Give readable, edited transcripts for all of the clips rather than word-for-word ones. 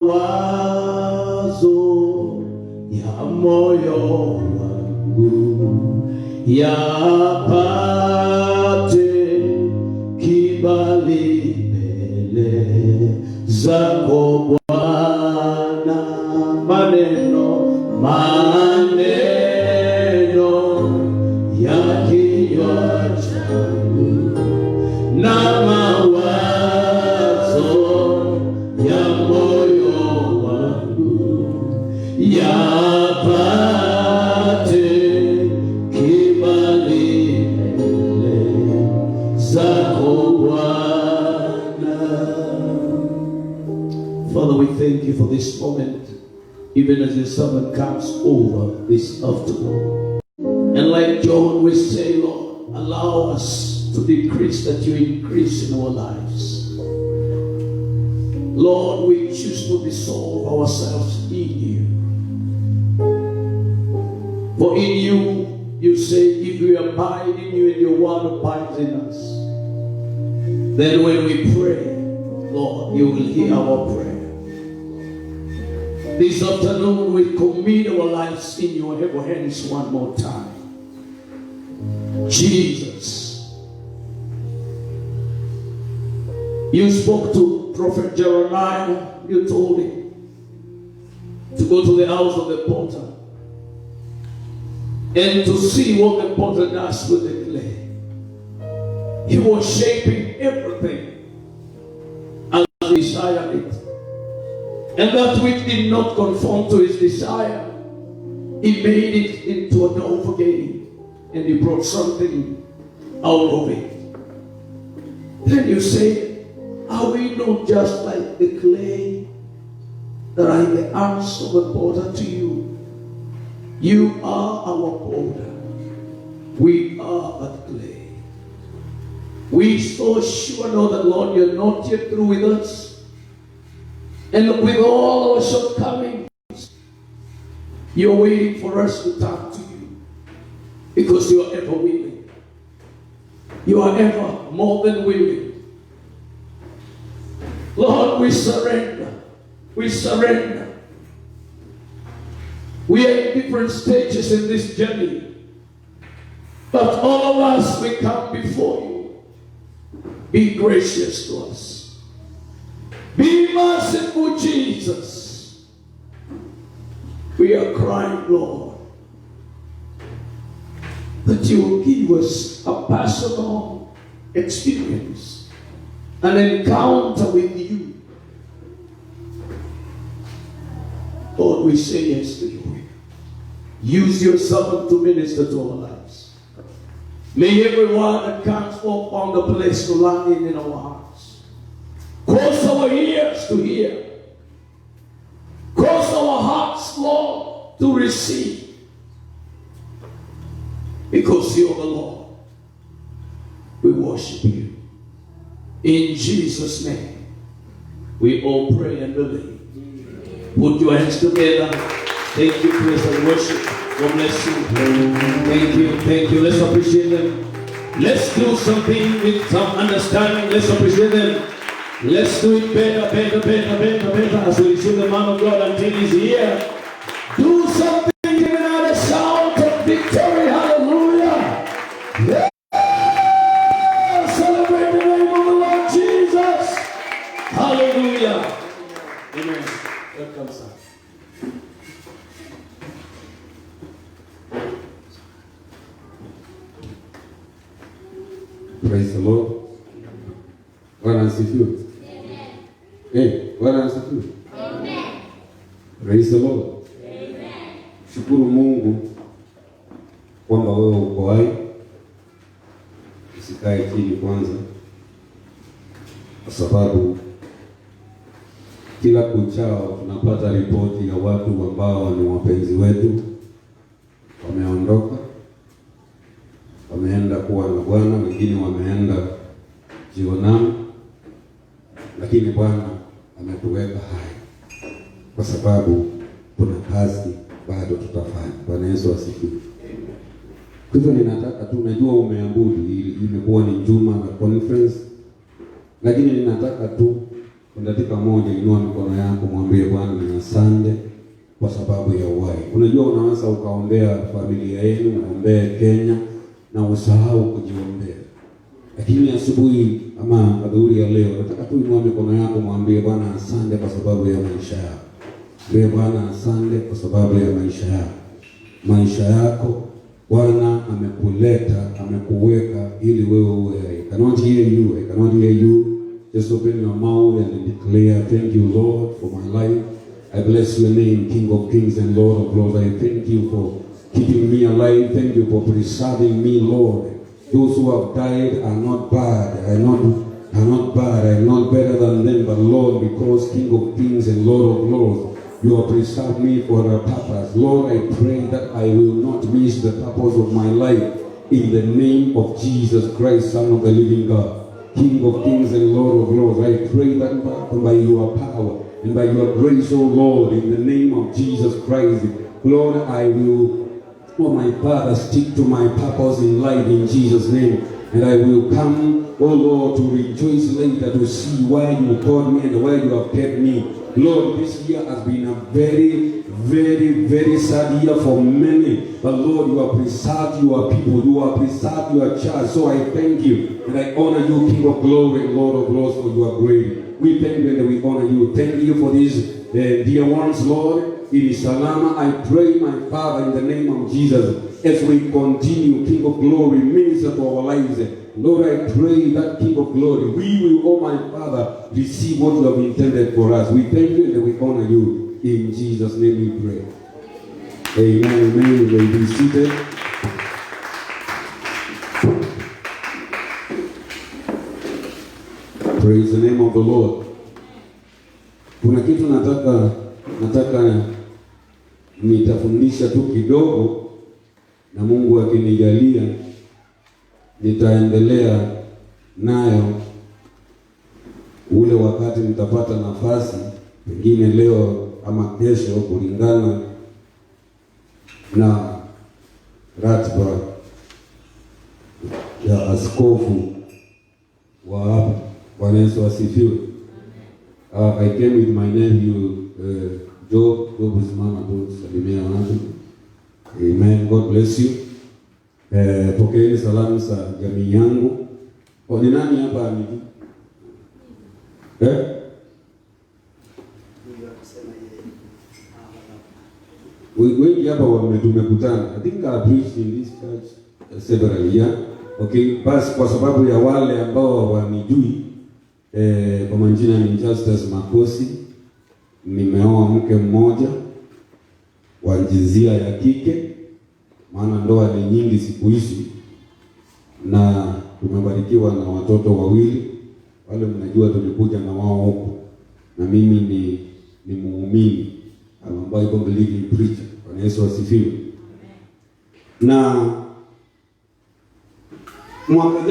Wazo ya moyo wangu yapate kibali mbele zako Bwana. Maneno ya kinywa changu na mawazo ya moyo wangu yapate kibali mbele zako Bwana. Father, we thank you for this moment, even as your servant comes over this afternoon. And like John, we say, Lord, allow us to decrease that you increase in our lives. Lord, we choose to dissolve ourselves in you. For in you, you say, if we abide in you and your word abides in us, then when we pray, Lord, you will hear our prayer. This afternoon, we commit our lives in your hands one more time. Jesus, you spoke to Prophet Jeremiah. You told him to go to the house of the potter and to see what the potter does with the clay. He was shaping everything as he desired it. And that which did not conform to his desire, he made it into a door for gain. And he brought something out of it. Then you say, are we not just like the clay that are in the hands of a potter to you? You are our potter. We are but clay. We so sure know that, Lord, you're not yet through with us. And with all our shortcomings, you're waiting for us to turn to you. Because you are ever willing. You are ever more than willing. Lord, we surrender. We surrender. We are in different stages in this journey. But all of us, we come before you. Be gracious to us. Be merciful, Jesus. We are crying, Lord, that you will give us a personal experience, an encounter with you. Lord, we say yes to you. Use your servant to minister to our lives. May every word that comes forth on the place to land in our hearts. Cause our ears to hear. Cause our hearts, Lord, to receive. Because you are the Lord. We worship you. In Jesus' name, we all pray and believe. Put your hands together. Thank you, praise and worship. God bless you. Thank you, thank you. Let's appreciate them. Let's do something with some understanding. Let's appreciate them. Let's do it better as we receive the man of God until he's here. Do something, give another shout of victory. Hallelujah. Yeah. Celebrate the name of the Lord Jesus. Hallelujah. Amen. Welcome, sir. Praise the Lord. Bwana asifiwe. Bwana asifiwe. Praise the Lord. Shukuru Mungu kwamba wewe uko hai. Usikae chini kwanza, kwa sababu kila kuchao tunapata ripoti ya watu ambao ni wapenzi wetu wameondoka, wameenda kuwa na Bwana, wengine wameenda jehanamu, lakini Bwana ametuweka hai kwa sababu kuna kazi bado tutafanya. Bwana Yesu asifiwe. Kwa hivyo ninataka tu, najua umeabudu, imekuwa ni juma la conference, lakini ninataka tu dakika moja, inua mikono yako, mwambie Bwana ni asante kwa sababu ya uhai. Unajua unaweza ukaombea familia yenu, uombee Kenya na usahau kujiombea. Lakini asubuhi ama adhuhuri ya leo, nataka tu inua mikono yako, mwambie Bwana asante kwa sababu ya maisha yako. Mwambie Bwana asante kwa sababu ya maisha yako. Maisha yako Bwana amekuleta, amekuweka ili wewe uwe hai. I cannot hear you. I cannot hear you. Just open your mouth and declare, thank you Lord for my life. I bless your name, King of Kings and Lord of Lords. I thank you for keeping me alive. Thank you for preserving me, Lord. Those who have died are not bad. I'm not bad. I'm not better than them. But Lord, because King of Kings and Lord of Lords, you have preserved me for a purpose. Lord, I pray that I will not miss the purpose of my life. In the name of Jesus Christ, Son of the living God, King of Kings and Lord of Lords, I pray that by your power and by your grace, O Lord, in the name of Jesus Christ, Lord, I will, oh my Father, stick to my purpose in life in Jesus' name. And I will come, oh Lord, to rejoice later to see why you called me and why you have kept me. Lord, this year has been a very, very, very sad year for many. But Lord, you have preserved your people. You have preserved your church. So I thank you. And I honor you, King of glory and Lord of Lords, for you are great. We thank you and we honor you. Thank you for these dear ones, Lord. In Salama, I pray, my Father, in the name of Jesus, as we continue, King of glory, minister to our lives. Lord, I pray that King of glory, we will, oh my Father, receive what you have intended for us. We thank you and we honor you. In Jesus' name we pray. Amen. Amen. You may be seated. Praise the name of the Lord. Kuna kitu nataka nitafundisha tu kidogo, na Mungu akinijalia nitaendelea nayo ule wakati nitapata nafasi, pengine leo ama kesho, kulingana na ratiba ya askofu wa hapa. Bwana Yesu asifiwe. I came with my nephew Job usimama tu salimia watu. Amen. God bless you. Pokeeni salamu za jamii yangu. Ni nani hapa amiji? Wengi hapa tumekutana. I think I preached in this church several years. Okay, basi kwa sababu ya wale ambao wanijui, kwa majina ni Justus Makosi. Nimeoa mke mmoja wa jinsia ya kike, maana ndoa ni nyingi siku hizi, na tumebarikiwa na watoto wawili. Wale mnajua tulikuja na wao huko, na mimi ni muumini ambaye iko believing preacher. Bwana Yesu asifiwe. Na mwaka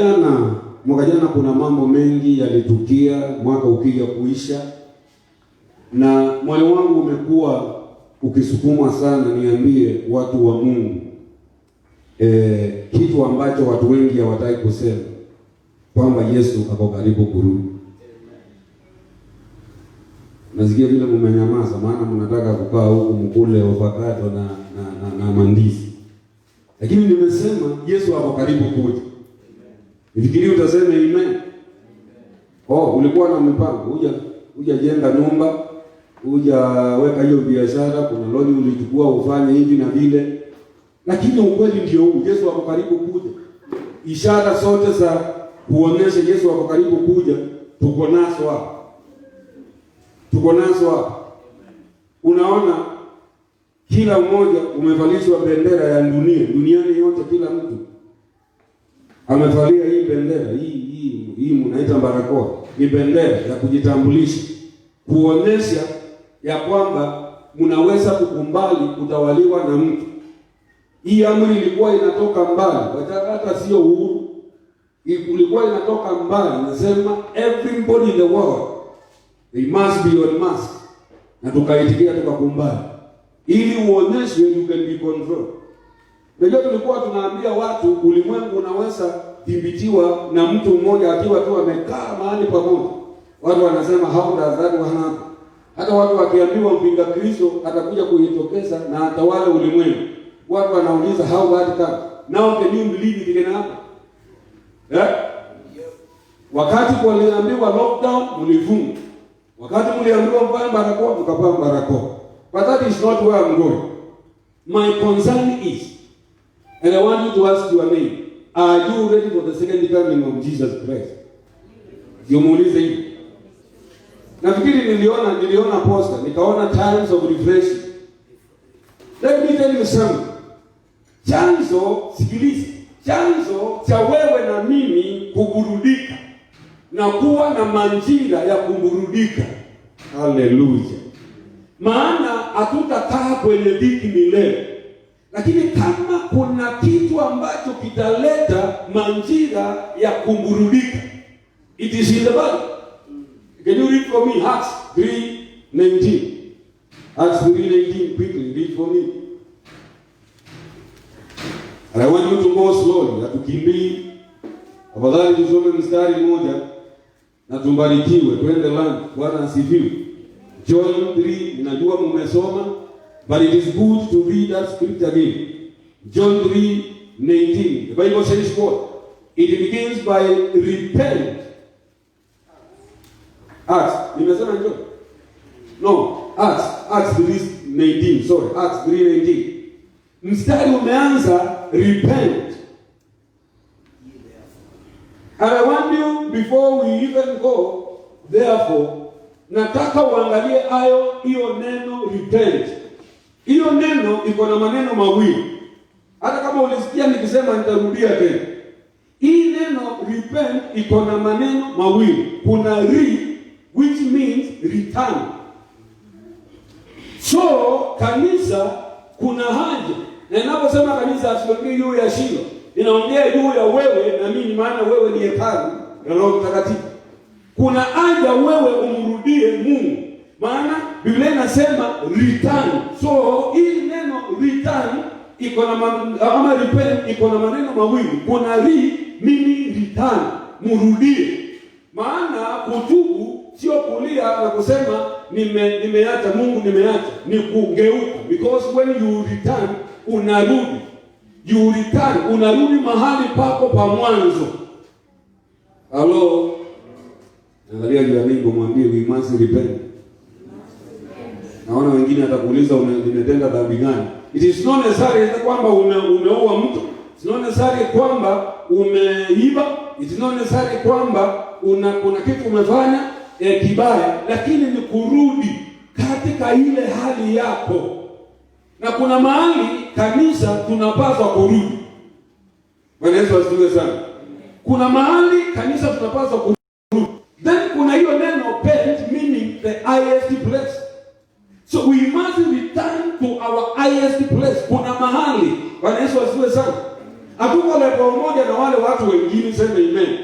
jana kuna mambo mengi yalitukia, mwaka ukija kuisha, na moyo wangu umekuwa ukisukumwa sana niambie watu wa Mungu kitu ambacho watu wengi hawataki kusema, kwamba Yesu ako karibu kurudi. Nasikia vile mmenyamaza, maana mnataka kukaa huku mkule avocado na mandizi. Lakini nimesema Yesu ako karibu kuja. Nifikiri utasema amen. Ulikuwa na mpango, hujajenga nyumba, hujaweka hiyo biashara, kuna loni ulichukua ufanye hivi na vile. Lakini ukweli ndio huu, Yesu ako karibu kuja. Ishara zote za kuonesha Yesu ako karibu kuja tuko nazo hapa. Unaona, kila mmoja umevalishwa bendera ya dunia. Duniani yote kila mtu amevalia hii bendera. Hii mnaita barakoa. Ni bendera ya kujitambulisha, kuonesha ya kwamba mnaweza kukumbali kutawaliwa na mtu. Hii amri ilikuwa inatoka mbali, hata sio uhuru. Ilikuwa inatoka mbali, nasema everybody in the world they must be on mask. Na tukaitikia tukakumbali, ili uoneshe you can be controlled. Najua tulikuwa tunaambia watu ulimwengu unaweza dhibitiwa na mtu mmoja akiwa tu amekaa mahali pamoja. Watu wanasema how does that one happen? Hata watu wakiambiwa mpinga Kristo atakuja kujitokeza na atawala ulimwengu, watu wanauliza how that come? Now can you believe it can happen? Wakati waliambiwa lockdown mlifunga. Wakati mliambiwa mvae barakoa mkavaa barakoa. But that is not where I'm going. My concern is, and I want you to ask your name, are you ready for the second coming of Jesus Christ? Muulize hivi. Nafikiri niliona poster, nikaona times of refreshing. Let me tell you something. Sikiliza. Chanzo cha wewe na mimi kuburudika na kuwa na manjira ya kuburudika. Haleluya. Maana hatutakaa kwenye dhiki milele. Lakini kama kuna kitu ambacho kitaleta manjira ya kuburudika, it is in the Bible. Can you read for me Acts 3:19? Acts 3:19, quickly read for me. And I want you to go slowly, hatukimbii. Afadhali tusome mstari mmoja na tumbarikiwe, twende land. Bwana asifiwe. John 3, ninajua mmesoma, but it is good to read that scripture again. John 3:19. The Bible says what? It begins by repent. Acts, nimesema John? No, Acts 3:19. Sorry, Acts 3:19. Mstari umeanza repent. And I want you, before we even go, therefore, nataka uangalie hiyo neno repent. Hiyo neno iko na maneno mawili. Hata kama ulisikia nikisema nitarudia tena. Hii neno repent iko na maneno mawili. Kuna which means return. So, kanisa kuna haja. Na ninaposema kanisa asiongee juu ya Shilo, ninaongea juu ya wewe na mimi, maana wewe ni hekalu la Roho Mtakatifu. Kuna haja wewe umrudie Mungu. Maana Biblia inasema return. So, hii neno return iko na repent iko na maneno mawili. Kuna mimi return, mrudie. Maana kutubu sio kulia na kusema nimeacha Mungu, nimeacha, ni kugeuka. Because when you return, unarudi. You return, unarudi mahali pako pa mwanzo. Hello. Angalia jirani yako, mwambie we must repent. Naona wengine atakuuliza umetenda dhambi gani? It is not necessary kwamba umeua mtu. It's not necessary kwamba umeiba. It is not necessary kwamba kuna kitu umefanya kibaya, lakini ni kurudi katika ile hali yako. Na kuna mahali kanisa tunapaswa kurudi. Bwana Yesu asifiwe sana. Kuna mahali kanisa tunapaswa kurudi. Then kuna hiyo neno repent, meaning the highest place. So we must return to our highest place. Kuna mahali. Bwana Yesu asifiwe sana. Hatuko level moja na wale watu wengine, sema amen.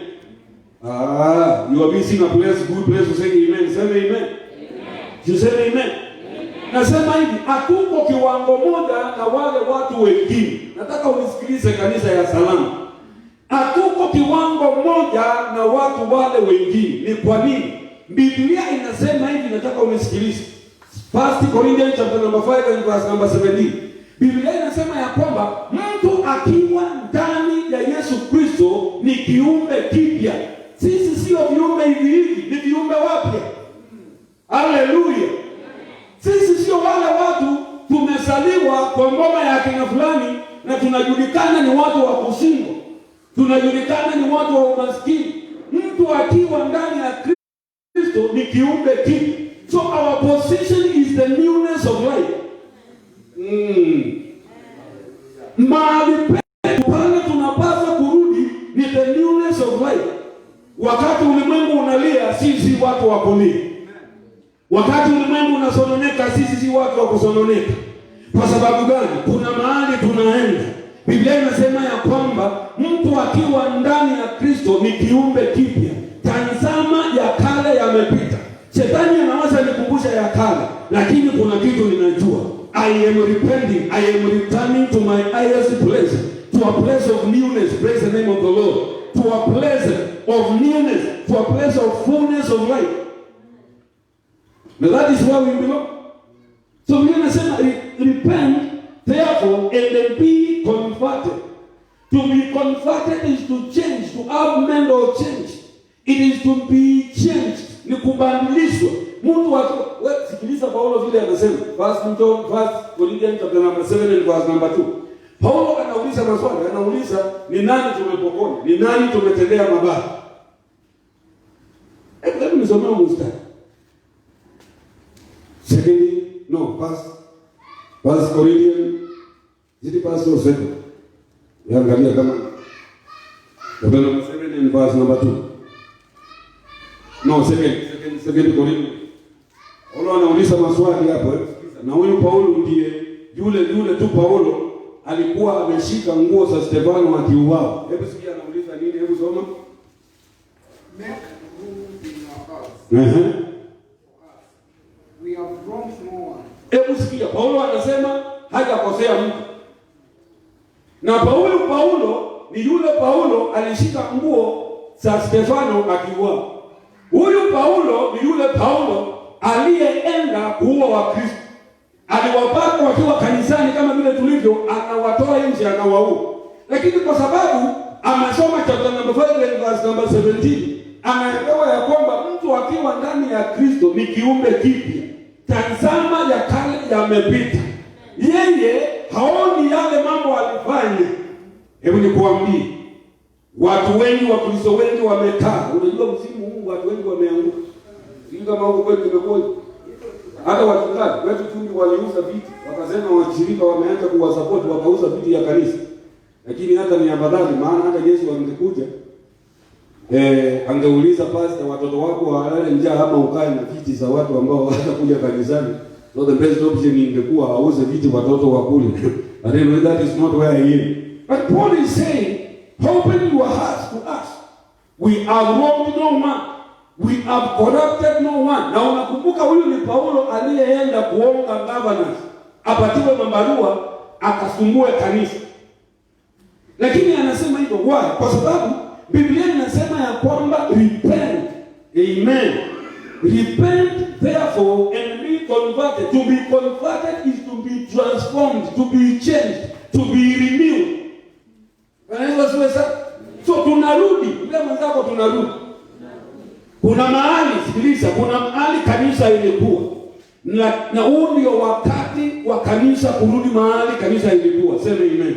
You are missing a place, good place to say amen. Sema amen. Amen. You say amen. Nasema hivi, hatuko kiwango moja na wale watu wengine. Nataka unisikilize kanisa ya Salama. Hatuko kiwango moja na watu wale wengine. Ni kwa nini? Biblia inasema hivi, nataka unisikilize. 1 Corinthians chapter number 5 and verse number 17. Biblia inasema ya kwamba mtu akiwa ndani ya Yesu Kristo ni kiumbe kipya. Sisi sio viumbe hivi, ni viumbe wapya. Haleluya. Sisi sio wale watu tumesaliwa kwa ngoma ya kina fulani na tunajulikana ni watu wa kushindwa. Tunajulikana ni watu wa umaskini. Mtu akiwa ndani ya Kristo ni kiumbe kipya. So our position is the newness of life. Mahali pale tunapaswa kurudi ni the newness of life. Wakati ulimwengu unalia, sisi watu wa kulia. Wakati ulimwengu unasononeka, sisi si watu wa kusononeka. Kwa sababu gani? Kuna mahali tunaenda. Biblia inasema ya kwamba mtu akiwa ndani ya Kristo ni kiumbe kipya. Tazama ya kale yamepita. Shetani anaweza nikumbusha ya kale, lakini kuna kitu ninajua. I am repenting. I am returning to my highest place. To a place of newness. Praise the name of the Lord. To a place of newness. To a place of fullness of life. But that is where we belong. So we're going to say, repent, therefore, and then be converted. To be converted is to change, to have mental change. It is to be changed. Ni kubadilishwa. Mtu sikiliza Paulo vile anasema. First Corinthians chapter number 7 and verse number 2. Paulo anauliza maswali, anauliza ni nani tumepokonya? Ni nani tumetendea mabaya? Hebu nisomee mstari. First Corinthians, is it first or second? Angalia kama chapter number 7 and verse number 2. No, second Corinthians. Paulo anauliza maswali hapo. Na huyu Paulo ndiye yule tu Paulo alikuwa ameshika nguo za Stefano akiuawa. Hebu sikia anauliza nini? Hebu soma. Make room in your house. We have wronged no one. Hebu sikia Paulo anasema hajakosea mtu. Na Paulo ni yule Paulo alishika nguo za Stefano akiuawa. Huyu Paulo ni yule Paulo aliyeenda kuua Wakristo. Aliwapata wakiwa kanisani kama vile tulivyo, akawatoa nje akawaua. Lakini kwa sababu amesoma chapter number 5 and verse number 17, anaelewa ya kwamba mtu akiwa ndani ya Kristo ni kiumbe kipya. Tazama ya kale yamepita. Yeye haoni yale mambo alifanya. Hebu nikuambie, watu wengi wa Kristo wengi wamekaa. Unajua msimu huu watu wengi wameanguka. Sio kama huko kwetu kimekuwa. Hata wachungaji wetu tu waliuza viti, wakasema washirika wameanza kuwasupport, wakauza viti ya kanisa. Lakini hata ni afadhali, maana hata Yesu angekuja angeuliza pastor, watoto wako walale njaa ama ukae na viti za watu ambao watakuja kanisani. So the best option ingekuwa auze viti watoto wakule. But anyway, that is not where I am. But Paul is saying, open your hearts to us. We have wronged no one. We have corrupted no one. Na unakumbuka huyu ni Paulo aliyeenda kuomba governors apatiwe mabarua akasumbue kanisa. Lakini anasema hivyo why? Kwa sababu Biblia inasema ya kwamba repent. Amen. Repent therefore and be converted. To be converted is to be transformed, to be changed, to be renewed. So tunarudi, bila mwenzako tunarudi. Kuna mahali, sikiliza, kuna mahali kanisa ilikuwa. Na huu ndio wakati wa kanisa kurudi mahali kanisa ilikuwa. Sema amen.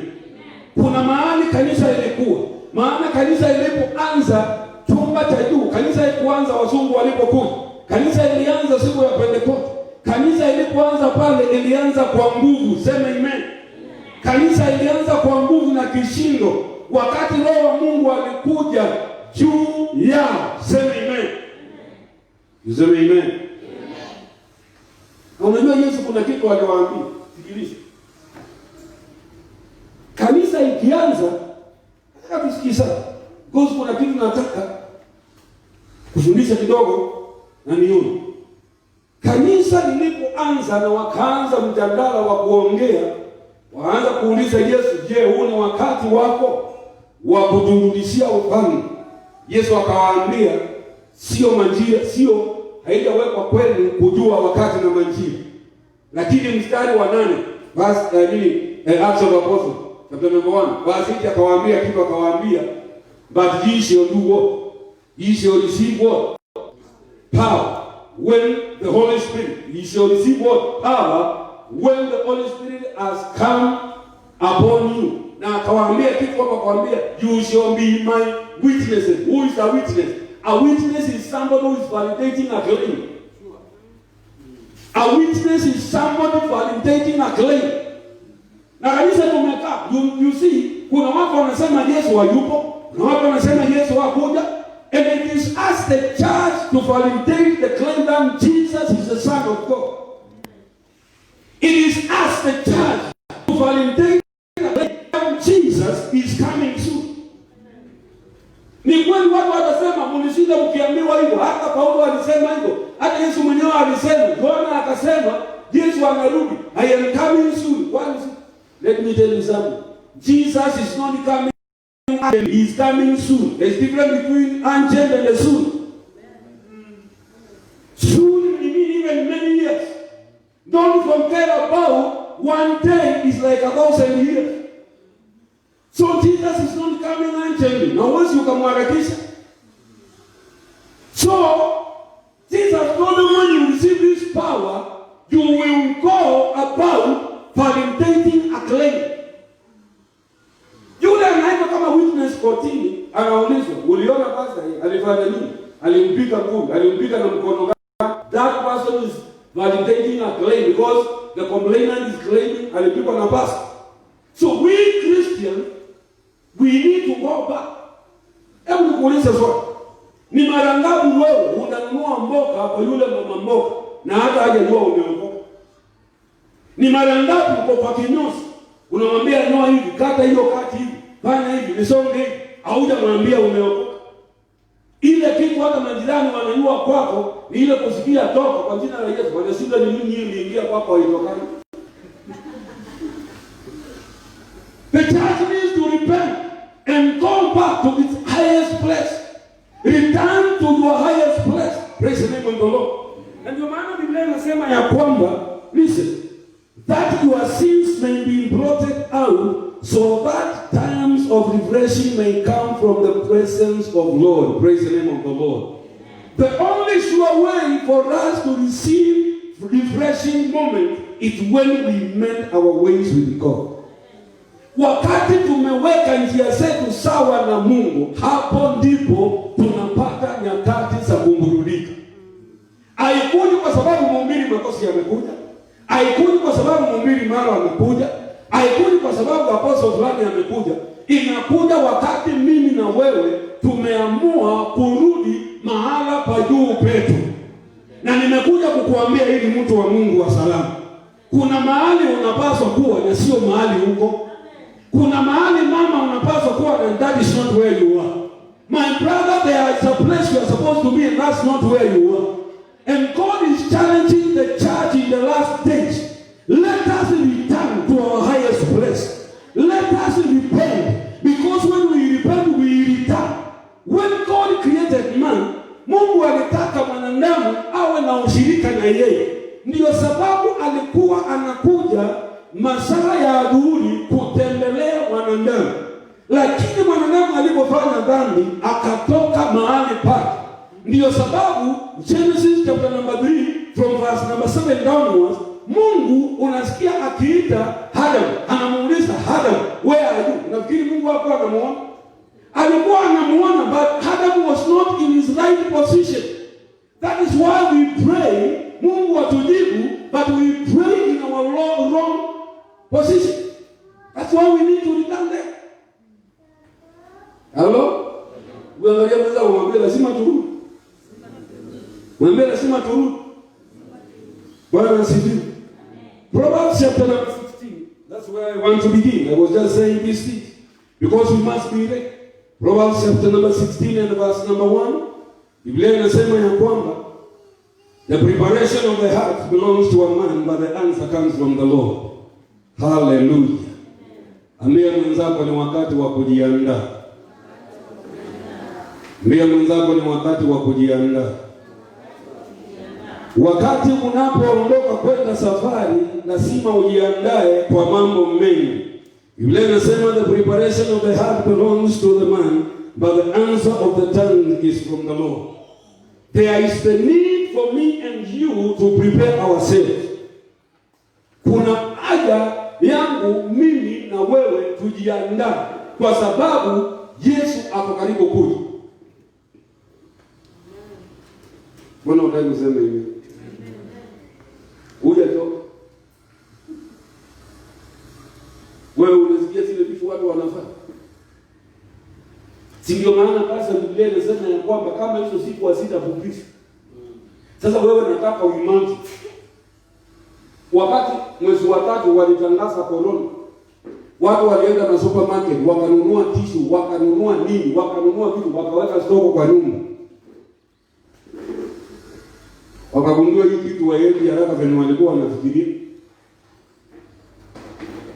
Kuna mahali kanisa ilikuwa. Maana kanisa ilipoanza chumba cha juu, kanisa haikuanza wazungu walipokuja. Kanisa ilianza siku ya Pentecost. Kanisa ilipoanza pale ilianza kwa nguvu. Sema amen. Kanisa ilianza kwa nguvu na kishindo wakati Roho wa Mungu alikuja juu yao. Sema amen. Sema amen. Na unajua Yesu kuna kitu aliwaambia. Sikiliza. Kanisa ikianza kabisa, kwa kuna kitu nataka kufundisha kidogo na nione. Kanisa lilipoanza na wakaanza mjadala wa kuongea, waanza kuuliza Yesu, je, huu ni wakati wako wa kuturudishia ufalme? Yesu akawaambia, sio majira, sio haijawekwa kwenu kujua wakati na majira. Lakini mstari wa 8 verse Acts of Apostles chapter number 1 verse 8 akawaambia kitu, akawaambia, but ye shall do what? Ye shall receive what? Power. When the Holy Spirit, ye shall receive what? Power when the Holy Spirit has come upon you. Na akawaambia kitu, akawaambia, you shall be my witnesses. Who is a witness? A witness is somebody who is validating a claim. A witness is somebody validating a claim. Na kanisa tumekaa, you see, kuna watu wanasema Yesu hayupo, na watu wanasema Yesu hakuja, and it is us the church to validate the claim that Jesus is the Son of God. It is us the church to validate the claim that Jesus is coming soon. Ni kweli watu watasema mlishinda mkiambiwa hivyo, hata Paulo alisema hivyo, hata Yesu mwenyewe alisema, Bwana akasema Yesu anarudi, I am coming soon. Let me tell you something. Jesus is not coming, he is coming soon. There's difference between urgent and soon. Soon means even and many years. Don't forget about one day is like 1,000 years. So Jesus is not coming urgently. Now once you come harakisha. So Jesus told them when you receive this power, you will go about validating a claim. Yule anaitwa kama witness kotini, anaulizwa, uliona pastor alifanya nini? Alimpiga ngumi, alimpiga na mkono gani? That person is validating a claim because the complainant is claiming alipigwa na pastor. So we Christians, we need to go back. Hebu nikuulize swali. Ni mara ngapi wewe unanunua mboga kwa yule mama mboga na hata hajajua umeokoka? Ni mara ngapi uko kwa kinyozi unamwambia nyoa hivi, kata hiyo kati hivi, fanya hivi, nisonge hivi, haujamwambia umeokoka? Ile kitu hata majirani wanajua kwako ni ile kusikia toka kwa jina la Yesu, wanashinda ni nini hii iliingia kwako haitokani. The church needs to repent and go back to its highest place. Return to your highest place. Praise the name of the Lord. And your man Biblia inasema ya kwamba, listen, that your sins may be blotted out, so that times of refreshing may come from the presence of Lord. Praise the name of the Lord. The only sure way for us to receive refreshing moment is when we mend our ways with God. Wakati tumeweka njia zetu sawa na Mungu, hapo ndipo tunapata nyakati za kumburudika. Haikuji kwa sababu mhubiri makosi yamekuja. Haikuji kwa sababu mhubiri mara amekuja. Haikuji kwa sababu apostle fulani amekuja. Inakuja wakati mimi na wewe tumeamua kurudi mahala pa juu petu. Na nimekuja kukuambia hivi mtu wa Mungu wa salama. Kuna mahali unapaswa kuwa na sio mahali huko. Kuna mahali mama unapaswa kuwa and that is not where you are. My brother, there is a place you are supposed to be and that's not where you are. And God is challenging the church in the last days. Let us return to our highest place. Let us repent. Because when we repent, we return. When God created man, Mungu alitaka mwanadamu awe na ushirika na yeye. Ndiyo sababu alikuwa anakuja masaa ya adhuhuri kutembelea mwanadamu. Lakini mwanadamu alipofanya dhambi akatoka mahali pake. Ndiyo sababu Genesis chapter number 3 from verse number 7 downwards, Mungu unasikia akiita Adam, anamuuliza Adam, where are you? Nafikiri Mungu hapo anamuona. Alikuwa anamuona, but Adam was not in his right position. That is why we pray, Mungu atujibu, but we pray in our wrong position. That's why we need to return there. Hello? Uangalia mwanza umwambie lazima turudi. Mwambie lazima turudi. Bwana asifiwe. Proverbs chapter number 16. That's where I want to begin. I was just saying these things because we must be ready. Proverbs chapter number 16 and verse number 1. Biblia inasema ya kwamba the preparation of the heart belongs to a man, but the answer comes from the Lord. Hallelujah. Ambia mwenzako ni wakati wa kujiandaa. Ambia mwenzako ni wakati wa kujiandaa. Wakati unapoondoka kwenda safari, lazima ujiandae kwa mambo mengi. Biblia inasema the preparation of the heart belongs to the man, but the answer of the tongue is from the Lord. There is the need for me and you to prepare ourselves. Kuna haja yangu mimi na wewe tujiandae kwa sababu Yesu ako karibu kuja. Mbona unataka kusema hivi? Uja toka. Wewe unasikia zile vitu watu wanafanya. Si ndio maana basi Biblia inasema ya kwamba kama hizo siku hazitafupishwa. Sasa wewe nataka uimani. Wakati mwezi wa 3 walitangaza corona, watu walienda na supermarket wakanunua tissue, wakanunua nini, wakanunua vitu, wakaweka stoko kwa nyumba. Wakagundua hii kitu waendi haraka venye walikuwa wanafikiria.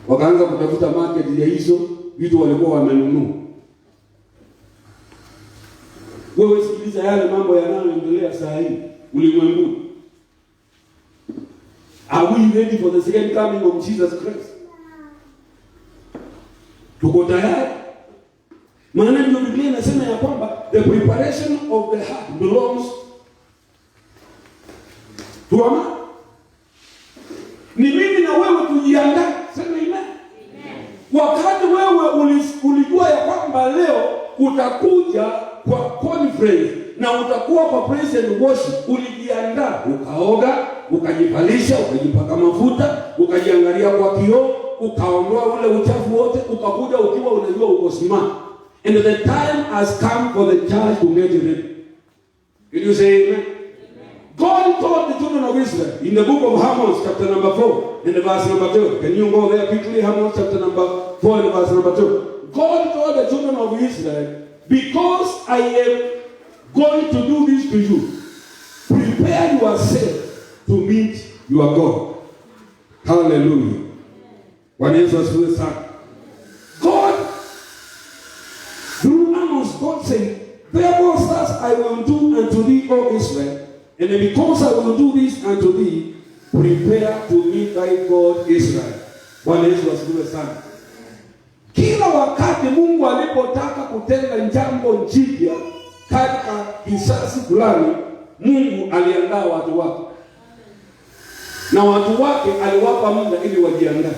Wakaanza kutafuta market ya hizo vitu walikuwa wamenunua. Wewe sikiliza yale mambo yanayoendelea saa hii ulimwenguni. Are we ready for the second coming of Jesus Christ? Tuko tayari? Maana ndio Biblia inasema ya kwamba the preparation of the heart belongs to a man. Ni mimi na wewe tujiandae. Sema amen. Wakati wewe ulijua ya kwamba leo utakuja kwa conference na utakuwa kwa praise and worship, ulijiandaa, ukaoga, ukajivalisha, ukajipaka mafuta, ukajiangalia kwa kioo, ukaondoa ule uchafu wote, ukakuja ukiwa unajua uko smart. And the time has come for the church to get ready. Can you say amen? God told the children of Israel in the book of Amos chapter number 4 and the verse number 2. Can you go there quickly? Amos chapter number 4 and the verse number 2. God told the children of Israel, because I am going to do this to you, prepare yourself to meet your God. Hallelujah. When Jesus will say, God, through Amos, God said, therefore thus I will do unto thee, O Israel, and because I will do this unto thee, prepare to meet thy God Israel. Bwana Yesu asifiwe sana. Kila wakati Mungu alipotaka kutenda jambo jipya katika kisasi fulani, Mungu aliandaa watu wake. Na watu wake aliwapa muda ili wajiandae.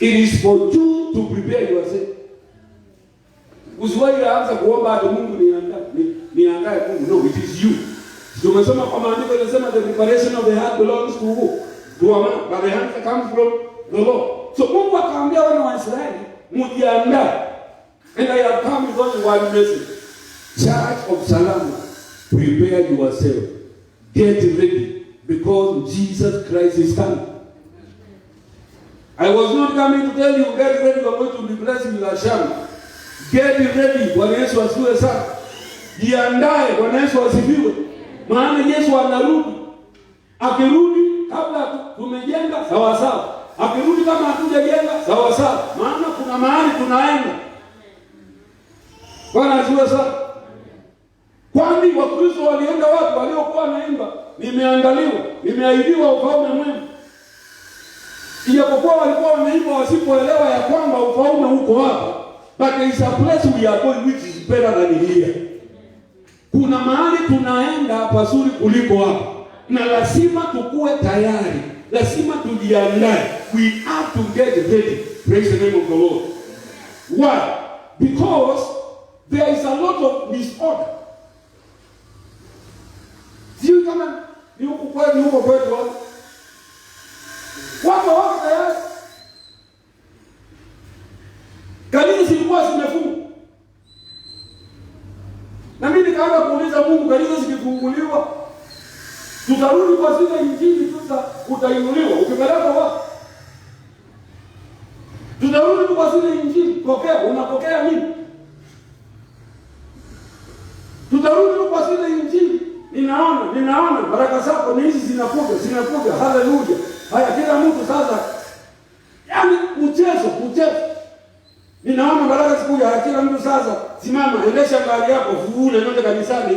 It is for you to prepare yourself. Usiwahi anza kuomba hata Mungu niandae Mungu. No, it is you. Tumesoma kwa maandiko yanasema the preparation of the heart belongs to who? To a man, but the hand comes from the Lord. So Mungu akaambia wana wa Israeli, mjiandae. And I have come with only one message. Church of Salama, prepare yourself. Get ready, because Jesus Christ is coming. I was not coming to tell you, get ready, we're going to be blessed with a sham. Get ready, Bwana Yesu asifiwe sana. Jiandae, Bwana Yesu asifiwe. Maana Yesu anarudi. Akirudi kabla tumejenga sawa sawa. Akirudi kama hatujajenga sawa sawa. Maana kuna mahali tunaenda. Bwana asifiwe sana. Kwani Wakristo walienda wapi? Waliokuwa wanaimba, nimeandaliwa, nimeahidiwa ufalme mwema. Ijapokuwa walikuwa wanaimba wasipoelewa ya kwamba ufalme uko wapi. But there is a place we are going which is better than here. Kuna mahali tunaenda pazuri kuliko hapa. Na lazima tukue tayari. Lazima tujiandae. We have to get ready. Praise the name of the Lord. Why? Because there is a lot of disorder. Sio kama ni huko kwetu watu wako tayari. Kanisa zilikuwa zimefungwa. Na mimi nikaanza kuuliza Mungu, kanisa zikifunguliwa tutarudi kwa zile injili utainuliwa. Ukipeleka wapi? Tutarudi kwa zile injili. Pokea, unapokea nini? Tutarudi kwa zile injili. Ninaona baraka zako ni hizi zinakuja. Haleluya. Haya, kila mtu sasa, yaani mchezo. Ninaona baraka zikuja, kila mtu sasa, simama, endesha gari yako, vuule nende kanisani.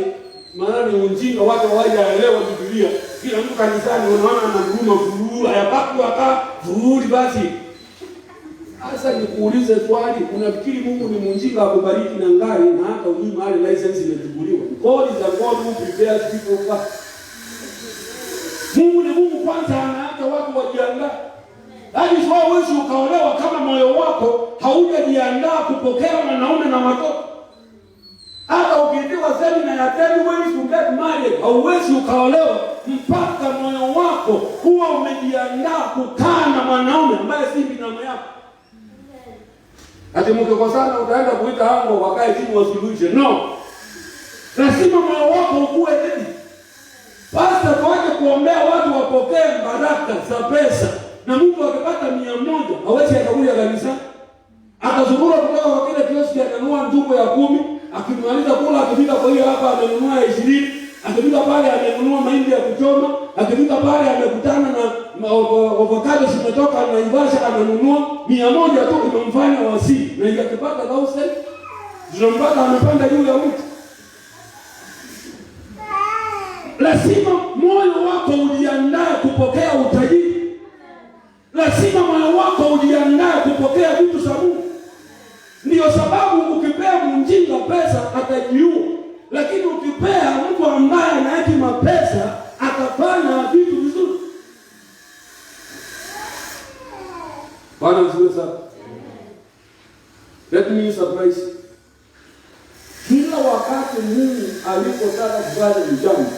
Maana ni ujinga, watu hawajaelewa Biblia. Kila mtu kanisani unaona anaguma vuula, hayapaki waka vuuli basi. Sasa nikuulize swali, unafikiri Mungu ni mjinga akubariki na ngari na hata ujui mahali license imechukuliwa? God is a God who prepares people first. Mungu ni Mungu kwanza, anaacha watu wajiandae. Hadi sio wewe ukaolewa kama moyo wako haujajiandaa kupokea wanaume na watoto. Hata ukiitiwa semina ya 10 ways to get married, hauwezi ukaolewa mpaka moyo wako huwa umejiandaa kukaa na mwanaume ambaye si binamu yako. Ati mkikosana utaenda kuita hango wakae chini wasuluhishe. No. Lazima moyo wako ukue ready. Basta tuache kuombea watu wapokee baraka za pesa. Na mtu akipata 100 hawezi akakuja kanisa. Atazurura kutoka kwa kile kioski akanunua njugu ya 10, akimaliza kula akifika kwa hiyo hapa amenunua 20, akifika pale amenunua mahindi ya kuchoma, akifika pale amekutana na avocado zimetoka na Naivasha amenunua 100 tu kumemfanya wasi. Na ikipata 1000 zinampata amepanda juu ya mtu. Lazima moyo wako ujiandae kupokea utajiri. Lazima moyo wako ujiandae kupokea vitu za Mungu. Ndio sababu ukipea mjinga pesa atajiua, lakini ukipea mtu ambaye ana hekima pesa atafanya vitu vizuri. Bwana mzuri sana. Let me surprise. Kila wakati Mungu alipotaka kufanya jambo,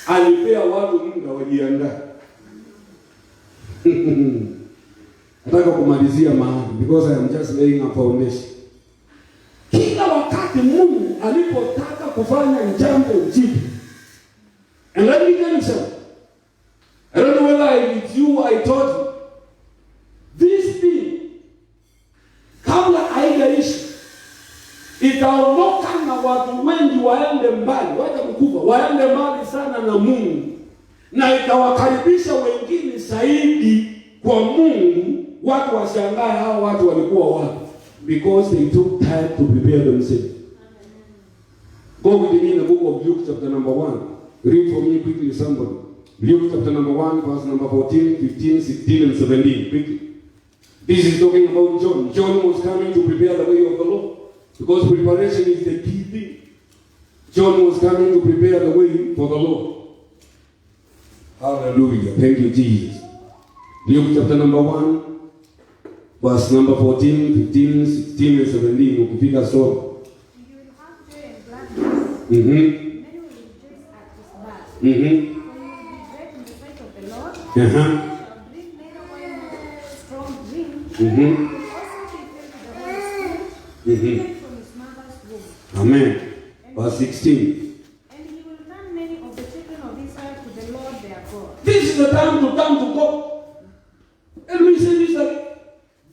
alipea watu muda wajiandae. Nataka kumalizia mahali because I am just laying a foundation. Kila wakati Mungu alipotaka kufanya jambo jipya. And let me tell you something. I don't know whether it's you I told you. This thing, kabla haijaishi, itaondoka na watu wengi waende mbali, wacha kukufa, waende mbali sana na Mungu. Na itawakaribisha wengine zaidi kwa Mungu, watu washangae hao watu walikuwa wapi. Because they took time to prepare themselves. Go with me in the book of Luke chapter number 1. Read for me quickly somebody. Luke chapter number 1 verse number 14, 15, 16 and 17. Quickly. This is talking about John. John was coming to prepare the way of the Lord. Because preparation is the key thing. John was coming to prepare the way for the Lord. Hallelujah. Thank you, Jesus. Luke chapter number 1. Verse number 14, 15, 16 and 17. Ukifika sura. You will have joy and gladness. Mhm. Many will rejoice at his birth. Mhm. For you will be great in the sight of the Lord. Uh-huh. You shall drink neither wine nor strong drink. Mhm. You will also be filled with the Holy Spirit, Mhm. even from his mother's womb. Amen. Verse 16. And he will turn many of the children of Israel to the Lord their God. This is the time to come to God. And we say this again.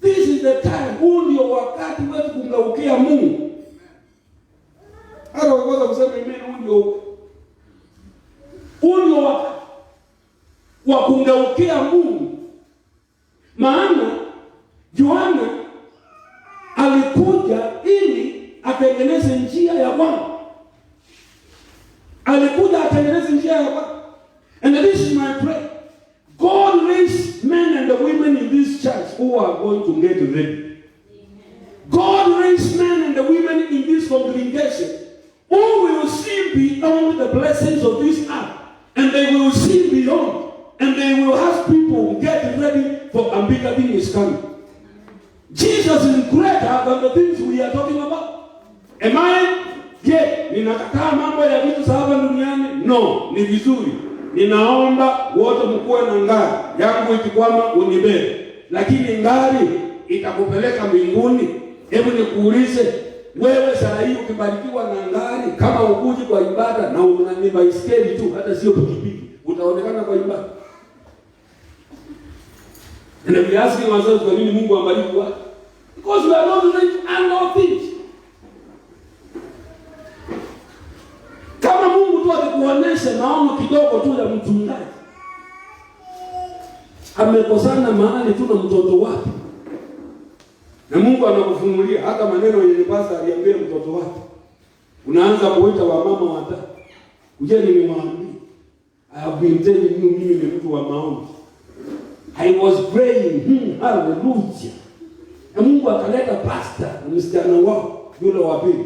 This is the time. Huu ndio wakati wetu kumgeukia Mungu. Hata ukikosa kusema amen, huu ndio wakati wa kumgeukia Mungu. Maana Yohana alikuja ili atengeneze njia ya Bwana. Alikuja atengeneze njia ya Bwana. And this is my prayer. God raised men and the women in this church who are going to get ready. God raised men and the women in this congregation who will see beyond the blessings of this earth. And they will see beyond. And they will have people get ready for a bigger thing is coming. Jesus is greater than the things we are talking about. Am I? Je, ninakataa mambo ya vitu za hapa duniani? No, ni vizuri. Ninaomba wote mkuwe na ngari. Yangu ikikwama unibebe. Lakini ngari itakupeleka mbinguni. Hebu nikuulize, wewe saa hii ukibarikiwa na ngari, kama ukuji kwa ibada na unani baiskeli tu, hata sio pikipiki, utaonekana kwa ibada. And we are asking ourselves, kwa nini Mungu abariki watu? Because we are not rich and all things. Kama Mungu tu akikuonesha maono kidogo tu ya mchungaji, amekosana mahali tu na mtoto wake, na Mungu anakufunulia hata maneno yenye pasa aliambia mtoto wake, unaanza kuita wamama watatu. Uje nimemwambia, I have been telling you, mimi ni mtu wa maombi. I was praying, hallelujah. Na Mungu akaleta pastor na msichana wao yule wa pili.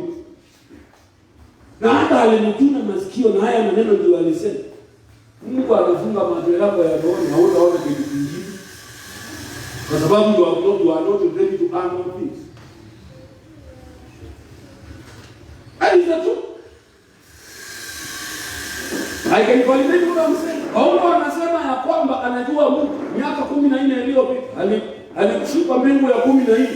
Na hata alimtuna masikio na haya maneno ndio alisema. Mungu alifunga macho yako ya roho na utaona kitu kingine. Kwa sababu you are not ready to handle things. That is the truth. I can validate what I'm saying. Paulo anasema ya kwamba anajua Mungu miaka 14 iliyopita. Alikushika mbingu ya 14.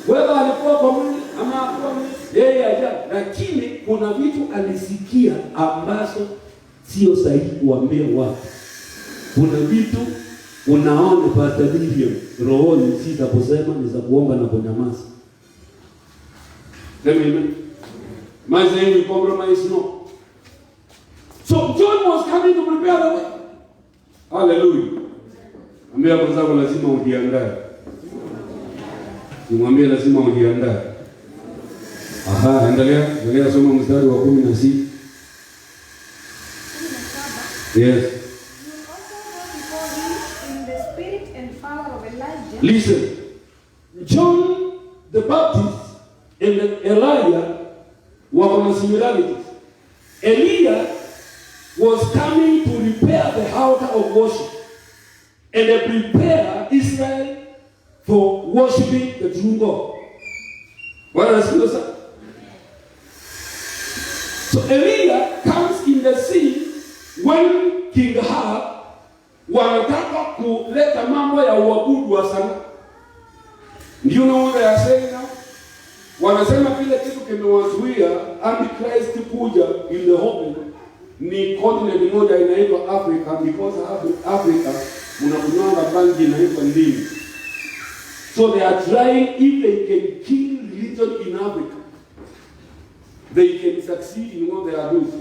Wewe alikuwa kwa Mungu ama hakuwa yeye ajabu, lakini kuna vitu alisikia ambazo sio sahihi kuambia watu. Kuna vitu unaona Pastor William rohoni si za kusema, ni za kuomba na kunyamaza. Amen. My saying we compromise no. So John was coming to prepare the way. Hallelujah. Ambia kwa sababu lazima ujiandae. Nimwambie lazima ujiandae. Aha, endelea soma mstari wa 16. Yes. power of Elijah. Listen, John the Baptist and Elijah were on similarities. Elijah was coming to repair the altar of worship and prepare Israel for worshiping the true God. What else do you say? So Elijah comes in the scene when King Ahab wanataka kuleta mambo ya uabudu wa sana. Do you know what they are saying now? Wanasema kile kitu kimewazuia Antichrist kuja in the open ni continent moja inaitwa Africa, because Africa unakunywanga bangi inaitwa ndini. So they are trying, if they can kill religion in Africa, they can succeed in what they are doing.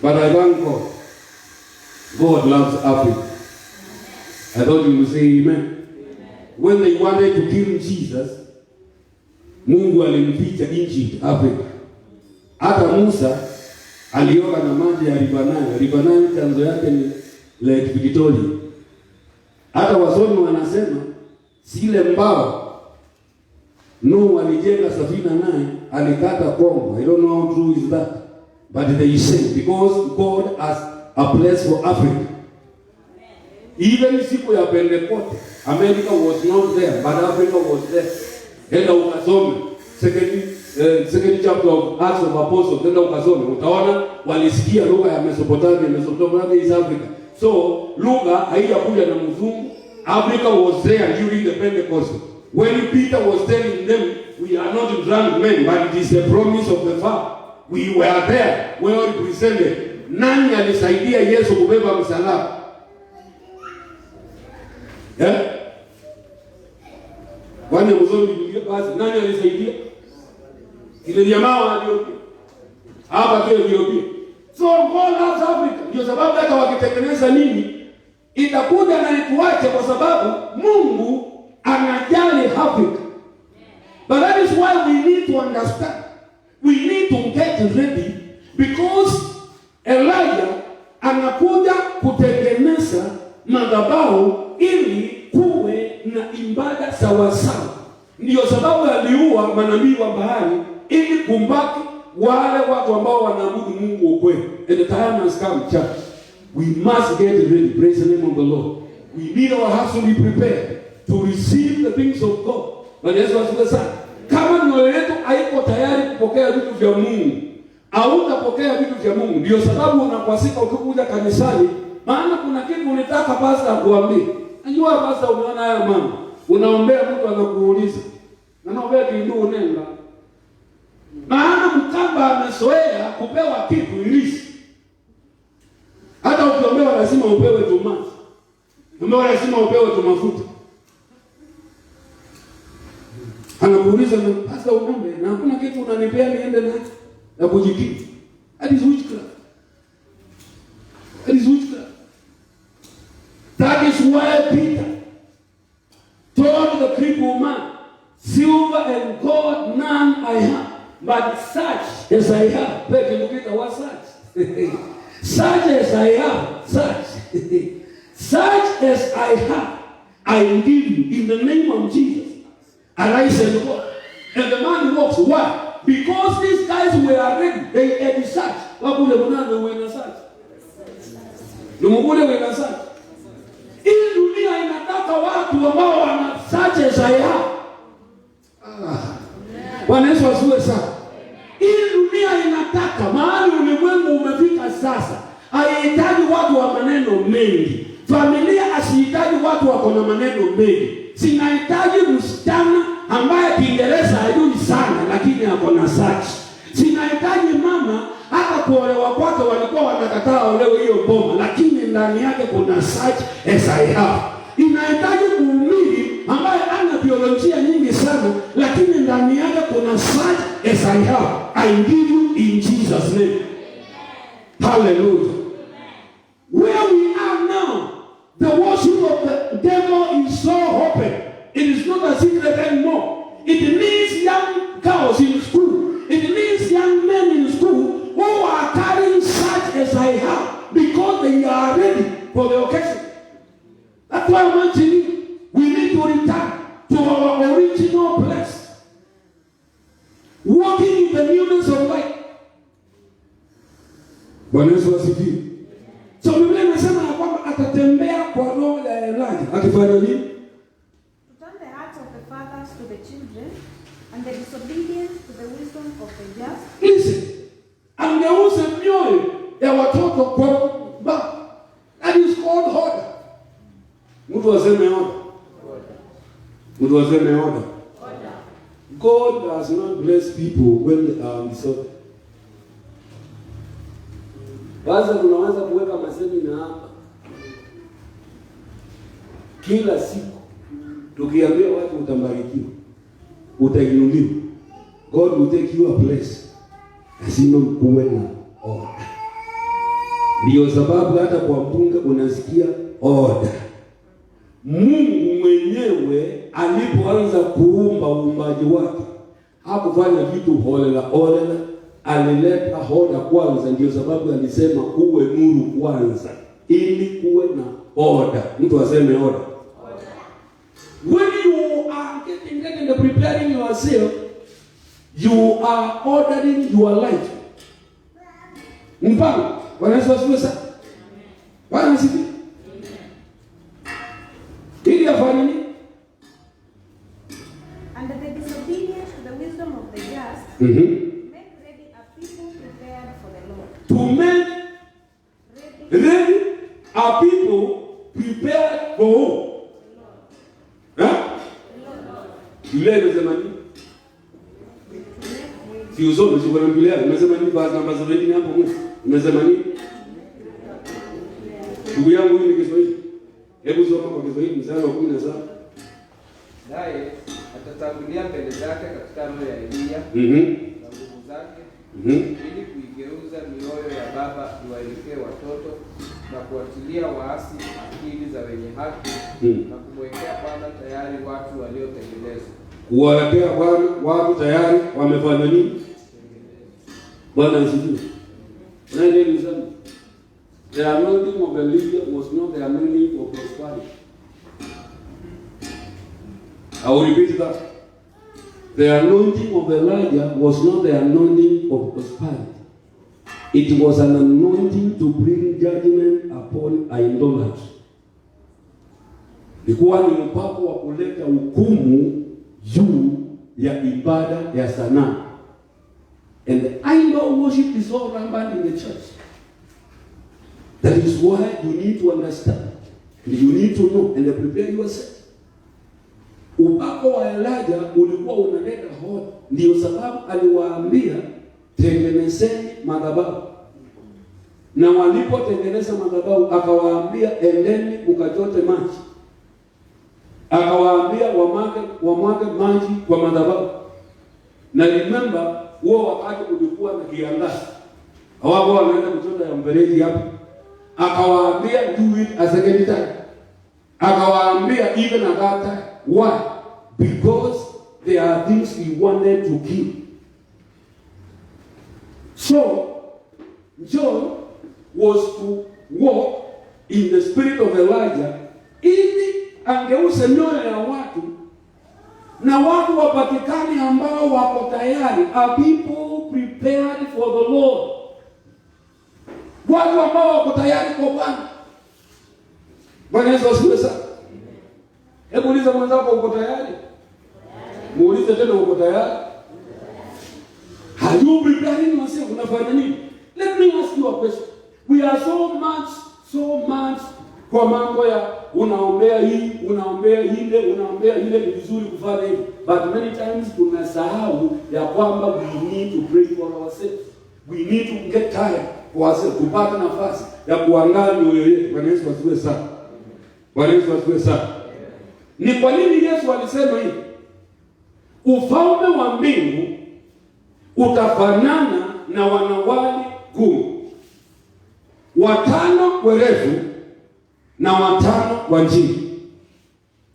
But I thank God. God loves Africa. I thought you would say amen. When they wanted to kill Jesus, Mungu alimficha Egypt, Africa. Hata Musa alioga na maji ya Ribanani. Ribanani chanzo yake ni Lake Victoria. Hata wasomi wanasema zile mbao Nuhu alijenga safina naye alikata Kongo. I don't know how true is that, but they say because God has a place for Africa. Even siku ya Pentecost, America was not there, but Africa was there. Enda ukasome second chapter of Acts of Apostles. Enda ukasome, utaona walisikia lugha ya Mesopotamia. Mesopotamia is Africa. So lugha haijakuja na mzungu. Africa was there during the Pentecost. When Peter was telling them, we are not drunk men, but it is the promise of the Father. We were there, well represented. Nani alisaidia Yesu kubeba msalaba? Wani mzuri Biblia basi, nani alisaidia? Ile jamaa wa Ethiopia. Hapa tu Ethiopia. So God loves Africa. Ndio sababu hata wakitengeneza nini, itakuja na ituache kwa sababu Mungu anajali Africa. But that is why we need to understand. We need to get ready, because Elijah anakuja kutengeneza madhabahu ili kuwe na ibada sawa sawa. Ndio sababu aliua manabii wa bahari ili kumbaki wale watu ambao wanaabudu Mungu ukweli. And the time has come, church. We must get ready. Praise the name of the Lord. We need our hearts to be prepared to receive the things of God. But Yesu asifiwe sana. Kama mioyo yetu haiko tayari kupokea vitu vya Mungu, hautapokea vitu vya Mungu. Ndio sababu unakwasika ukikuja kanisani, maana kuna kitu unataka pastor akuambie. Najua pastor umeona haya mama. Unaombea mtu anakuuliza. Na naombea kindu unenga. Maana mkamba amezoea kupewa kitu ilisi. Hata ukiombewa lazima upewe tu maji. Umeona lazima upewe tu mafuta. Anakuuliza na pastor uombe na hakuna kitu unanipea niende na kujikimu. That is witchcraft. That is witchcraft. That is why Peter told the crippled man, silver and gold none I have, but such as I have. Peke mukita wa such. Such as I have, such. Such as I have, I give you in the name of Jesus. Arise and walk. And the man walks. Why? Because these guys were ready. They had such. Wabule mwana wena such. Lumubule wena such. Hii dunia inataka watu ambao wana such as I have. Bwana Yesu asifiwe sana. Hii dunia inataka, mahali ulimwengu umefika sasa, haihitaji watu wa maneno mengi. Familia asihitaji watu wako na maneno mengi. Sinahitaji msichana ambaye Kiingereza hajui sana lakini ako na search. Sinahitaji mama hata kuolewa kwake walikuwa wanakataa olewe hiyo boma, lakini ndani yake kuna search as I have. Inahitaji muumini ambaye ana biolojia nyingi sana lakini ndani yake kuna search as I have. I give you in Jesus name. Hallelujah. Where we are now, the worship of the devil is so open. It is not a secret anymore. It needs young girls in school. It needs young men in school who are carrying such as I have because they are ready for the occasion. That's why I'm telling you, Bwana Yesu asifiwe. So Biblia inasema ya kwamba atatembea kwa roho ya Elijah akifanya nini? To turn the hearts of the fathers to the children and the disobedience to the wisdom of the just. Listen. Angeuze mioyo ya watoto kwa baba. That is called order. Mtu aseme order. Mtu aseme order. God does not bless people when they are disordered. Basi tunaweza kuweka masemina hapa kila siku tukiambia watu utabarikiwa, utainuliwa. God will take you a place. Lazima kuwe na order. Ndio sababu hata kwa mbunge unasikia order. Mungu mwenyewe alipoanza kuumba uumbaji wake hakufanya vitu holela holela, alileta order kwanza. Ndio sababu alisema uwe nuru kwanza ili kuwe na order. Mtu aseme order. When you are getting ready and preparing yourself, you are ordering your life. Mfano, Bwana Yesu asifiwe sana. Bwana asifiwe. Ili afanye nini? And the disobedience to the wisdom of the just, make ready a people prepared for the Lord. To make ready a people prepared for who? Biblia inasema nini? Si usome sura ya Biblia, inasema nini baadhi ya mambo zingine hapo Mungu? Inasema nini? Ndugu yangu hii ni Kiswahili. Hebu soma kwa Kiswahili mstari wa 17. Naye atatangulia mbele zake katika roho ya Elia na nguvu zake, ili kuigeuza mioyo ya baba iwaelekee watoto na kuatilia waasi akili za wenye haki na kumwekea Bwana tayari watu waliotengenezwa. Kuwawekea Bwana watu tayari wamefanya nini? Bwana asifiwe. Na ile ni sana. The anointing of Elijah was not the anointing of prosperity. I will repeat that. The anointing of Elijah was not the anointing of prosperity. It was an anointing to bring judgment upon idolatry. Ilikuwa ni mpako wa kuleta hukumu juu ya ibada ya sanaa. And the idol worship is all rampant in the church. That is why you need to understand. And you need to know and prepare yourself. Upako wa Elijah ulikuwa unaleta hoja. Ndio sababu aliwaambia tengenezeni madhabahu. Na walipotengeneza madhabahu akawaambia endeni ukachote maji. Akawaambia wamwage maji kwa madhabahu. Na remember huo wakati ulikuwa na kiangazi. Hawako wanaenda kuchota ya mfereji hapo. Akawaambia do it a second time. Akawaambia even at that time. Why? Because there are things he wanted to kill. So John was to walk in the spirit of Elijah ili angeuze mioyo ya watu na watu wapatikani ambao wako tayari, a people prepared for the Lord. Watu ambao wako tayari kwa Bwana. Bwana Yesu asifiwe sana. Hebu uliza mwenzako uko tayari? Muulize tena uko tayari? Are you preparing yourself? Unafanya nini? Let me ask you a question. We are so much kwa mambo ya unaombea hii, unaombea ile ni vizuri kufanya hivi. But many times tunasahau ya kwamba we need to pray for ourselves. We need to get tired for ourselves, kupata nafasi ya kuangalia mioyo yetu. Bwana Yesu asifiwe sana. Bwana Yesu asifiwe sana. Ni kwa nini Yesu alisema hivi? Ufalme wa mbingu utafanana na wanawali 10. 5 werevu na 5 wa chini.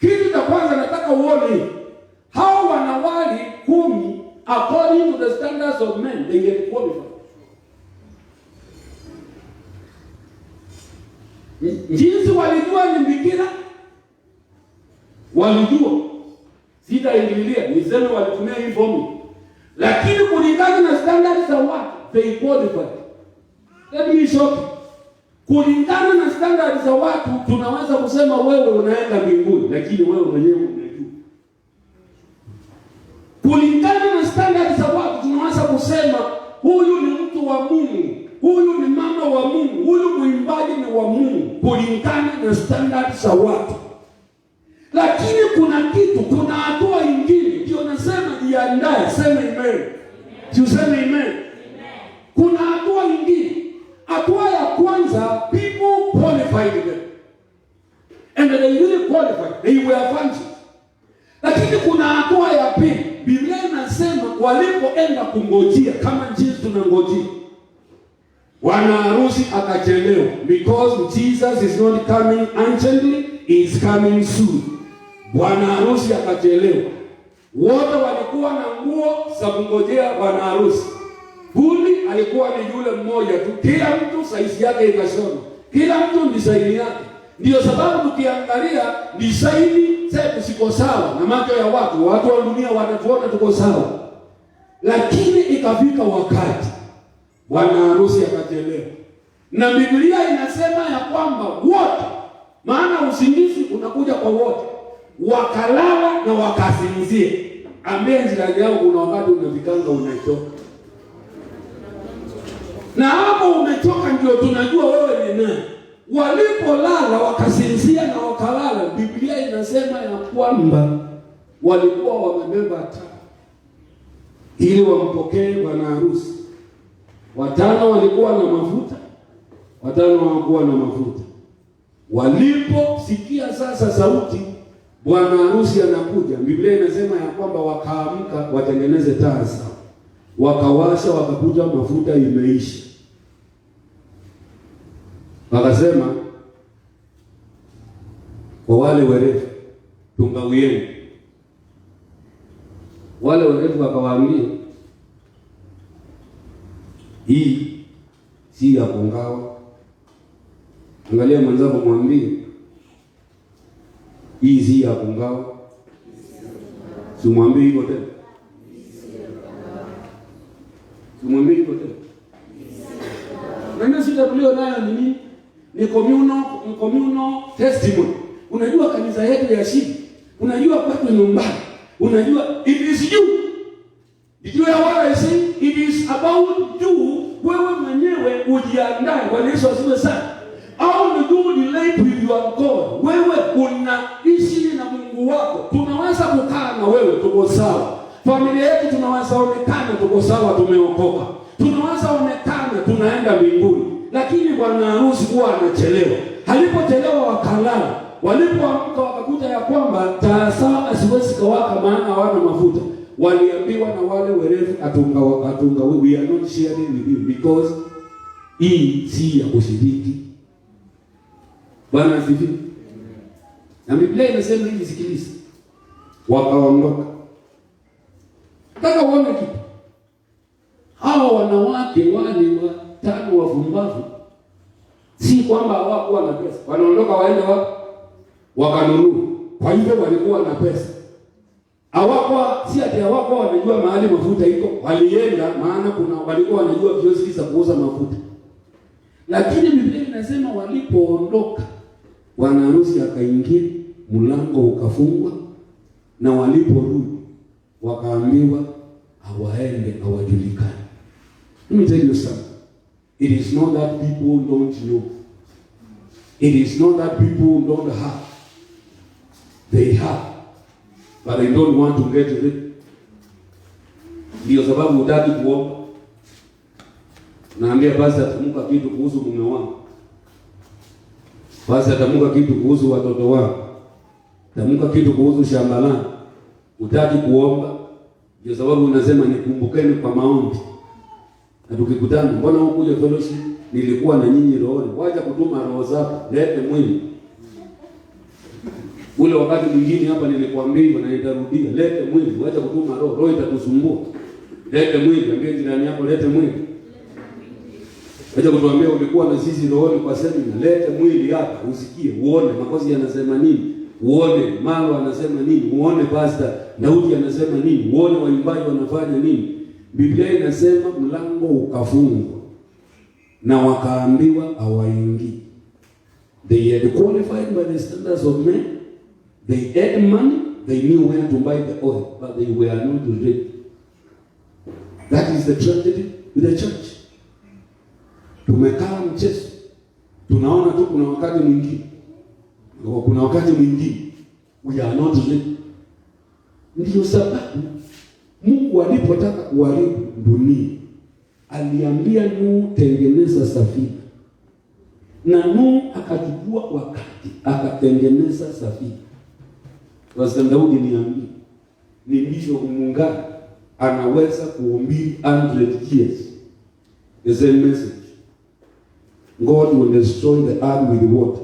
Kitu cha kwanza nataka uone hao wanawali 10 according to the standards of men they get qualified. Jinsi walijua ni bikira, walijua sitaingililia niseme walitumia hii fomu, lakini kulingana na standards za watu they qualified. Let me shock you. Kulingana na standard za watu tunaweza kusema wewe unaenda mbinguni, lakini wewe mwenyewe unajua. Kulingana na standard za watu tunaweza kusema huyu ni mtu wa Mungu, huyu ni mama wa Mungu, huyu mwimbaji ni wa Mungu, kulingana na standard za watu. Lakini kuna hatua nyingine, ndio nasema jiandae, sema amen. Tuseme amen. Kuna hatua nyingine. Hatua ya kwanza, people qualified them. And they really qualified. They were advanced. Lakini kuna hatua ya pili. Biblia inasema walipoenda kungojea kama jinsi tunangojea, bwana harusi akachelewa, because Jesus is not coming urgently, he is coming soon. Bwana harusi akachelewa. Wote walikuwa na nguo za kungojea bwana harusi. Fundi alikuwa ni yule mmoja tu, kila mtu saizi yake ikashona, kila mtu design yake. Ndio sababu tukiangalia design zetu siko sawa na macho ya watu wa dunia wanatuona tuko sawa. Lakini ikafika wakati bwana harusi akachelewa, na Biblia inasema ya kwamba wote, maana usingizi unakuja kwa wote, wakalala na wakasinzia. Ambia jirani yao kuna wakati unafikanga unachoka. Na hapo umechoka ndio tunajua wewe ni nani. Walipolala wakasinzia na wakalala, Biblia inasema ya kwamba walikuwa wamebeba taa ili wampokee bwana harusi. 5 walikuwa na mafuta, 5 hawakuwa na mafuta. Waliposikia sasa sauti bwana harusi anakuja, Biblia inasema ya kwamba wakaamka watengeneze taa zao. Wakawasha, wakakuta mafuta imeisha. Wakasema kwa wale werevu, tungawieni. Wale werevu wakawaambia, hii si ya kungawa. Angalia mwenzako mwambie, hii si ya kungawa. Simwambie hivyo tena. Simwambie hivyo tena. Maana sisi tulio nayo ni nini? Ni communal testimony. Unajua kanisa yetu ya shida. Unajua kwetu nyumbani. Unajua it is you. Did you hear what I say? It is about you. Wewe mwenyewe ujiandae. Bwana Yesu asifiwe sana. How do you relate with your God? Wewe unaishi na Mungu wako. Tunaweza kukaa na wewe tuko sawa. Familia yetu tunaweza onekana tuko sawa, tumeokoka. Tunaweza onekana tunaenda mbinguni. Lakini bwana harusi huwa anachelewa. Alipochelewa wakalala. Walipoamka wakakuta ya kwamba taa zao haziwezi kawaka maana hawana mafuta. Waliambiwa na wale werevu, atunga we are not sharing with you because hii si ya kushiriki. Bwana asifiwe. Na Biblia inasema hivi, sikiliza. Wakaondoka. Nataka uone kitu. Hawa wanawake wale 5 wavumbavu, si kwamba hawakuwa na pesa. Wanaondoka waende wapi? Wakanunua. Kwa hivyo walikuwa na pesa. Hawakuwa wanajua mahali mafuta iko. Walienda maana walikuwa wanajua vioski za kuuza mafuta. Lakini Biblia inasema walipoondoka, bwana harusi akaingia, mlango ukafungwa, na waliporudi wakaambiwa hawaende, hawajulikani. Let me tell you something. It is not that people don't know. It is not that people don't have. They have, but they don't want to get it. Ndio sababu hutaki kuomba. Naambia basi atamuka kitu kuhusu mume wangu. Basi atamuka kitu kuhusu watoto wangu. Atamuka kitu kuhusu shamba langu. Hutaki kuomba. Ndio sababu unasema nikumbukeni kwa maombi. Na tukikutana, mbona hukuja fellowship? Nilikuwa na nyinyi rohoni. Wacha kutuma roho zako, lete mwili. Ule wakati mwingine hapa nilikwambia na nitarudia, lete mwili, wacha kutuma roho. Roho itatusumbua. Lete mwili, ambia jirani yako lete mwili. Wacha kutuambia ulikuwa na sisi rohoni kwa semina, lete mwili hapa usikie, uone makosi yanasema nini, uone Malo anasema nini, uone Pastor Daudi anasema nini, uone waimbaji wanafanya nini. Biblia inasema mlango ukafungwa. na wakaambiwa hawaingii. They had qualified by the standards of men. They had money. They knew where to buy the oil, but they were not ready. That is the tragedy with the church. Tumekaa mchezo. Tunaona tu kuna wakati mwingine we are not ready. Ndio sababu Mungu alipotaka kuharibu dunia aliambia Nuhu, tengeneza safina. Na Nuhu akachukua wakati akatengeneza safina. Wasa Daudi niambia, ni Bishop Mungana anaweza kuhubiri 100 years the same message. God will destroy the earth with water.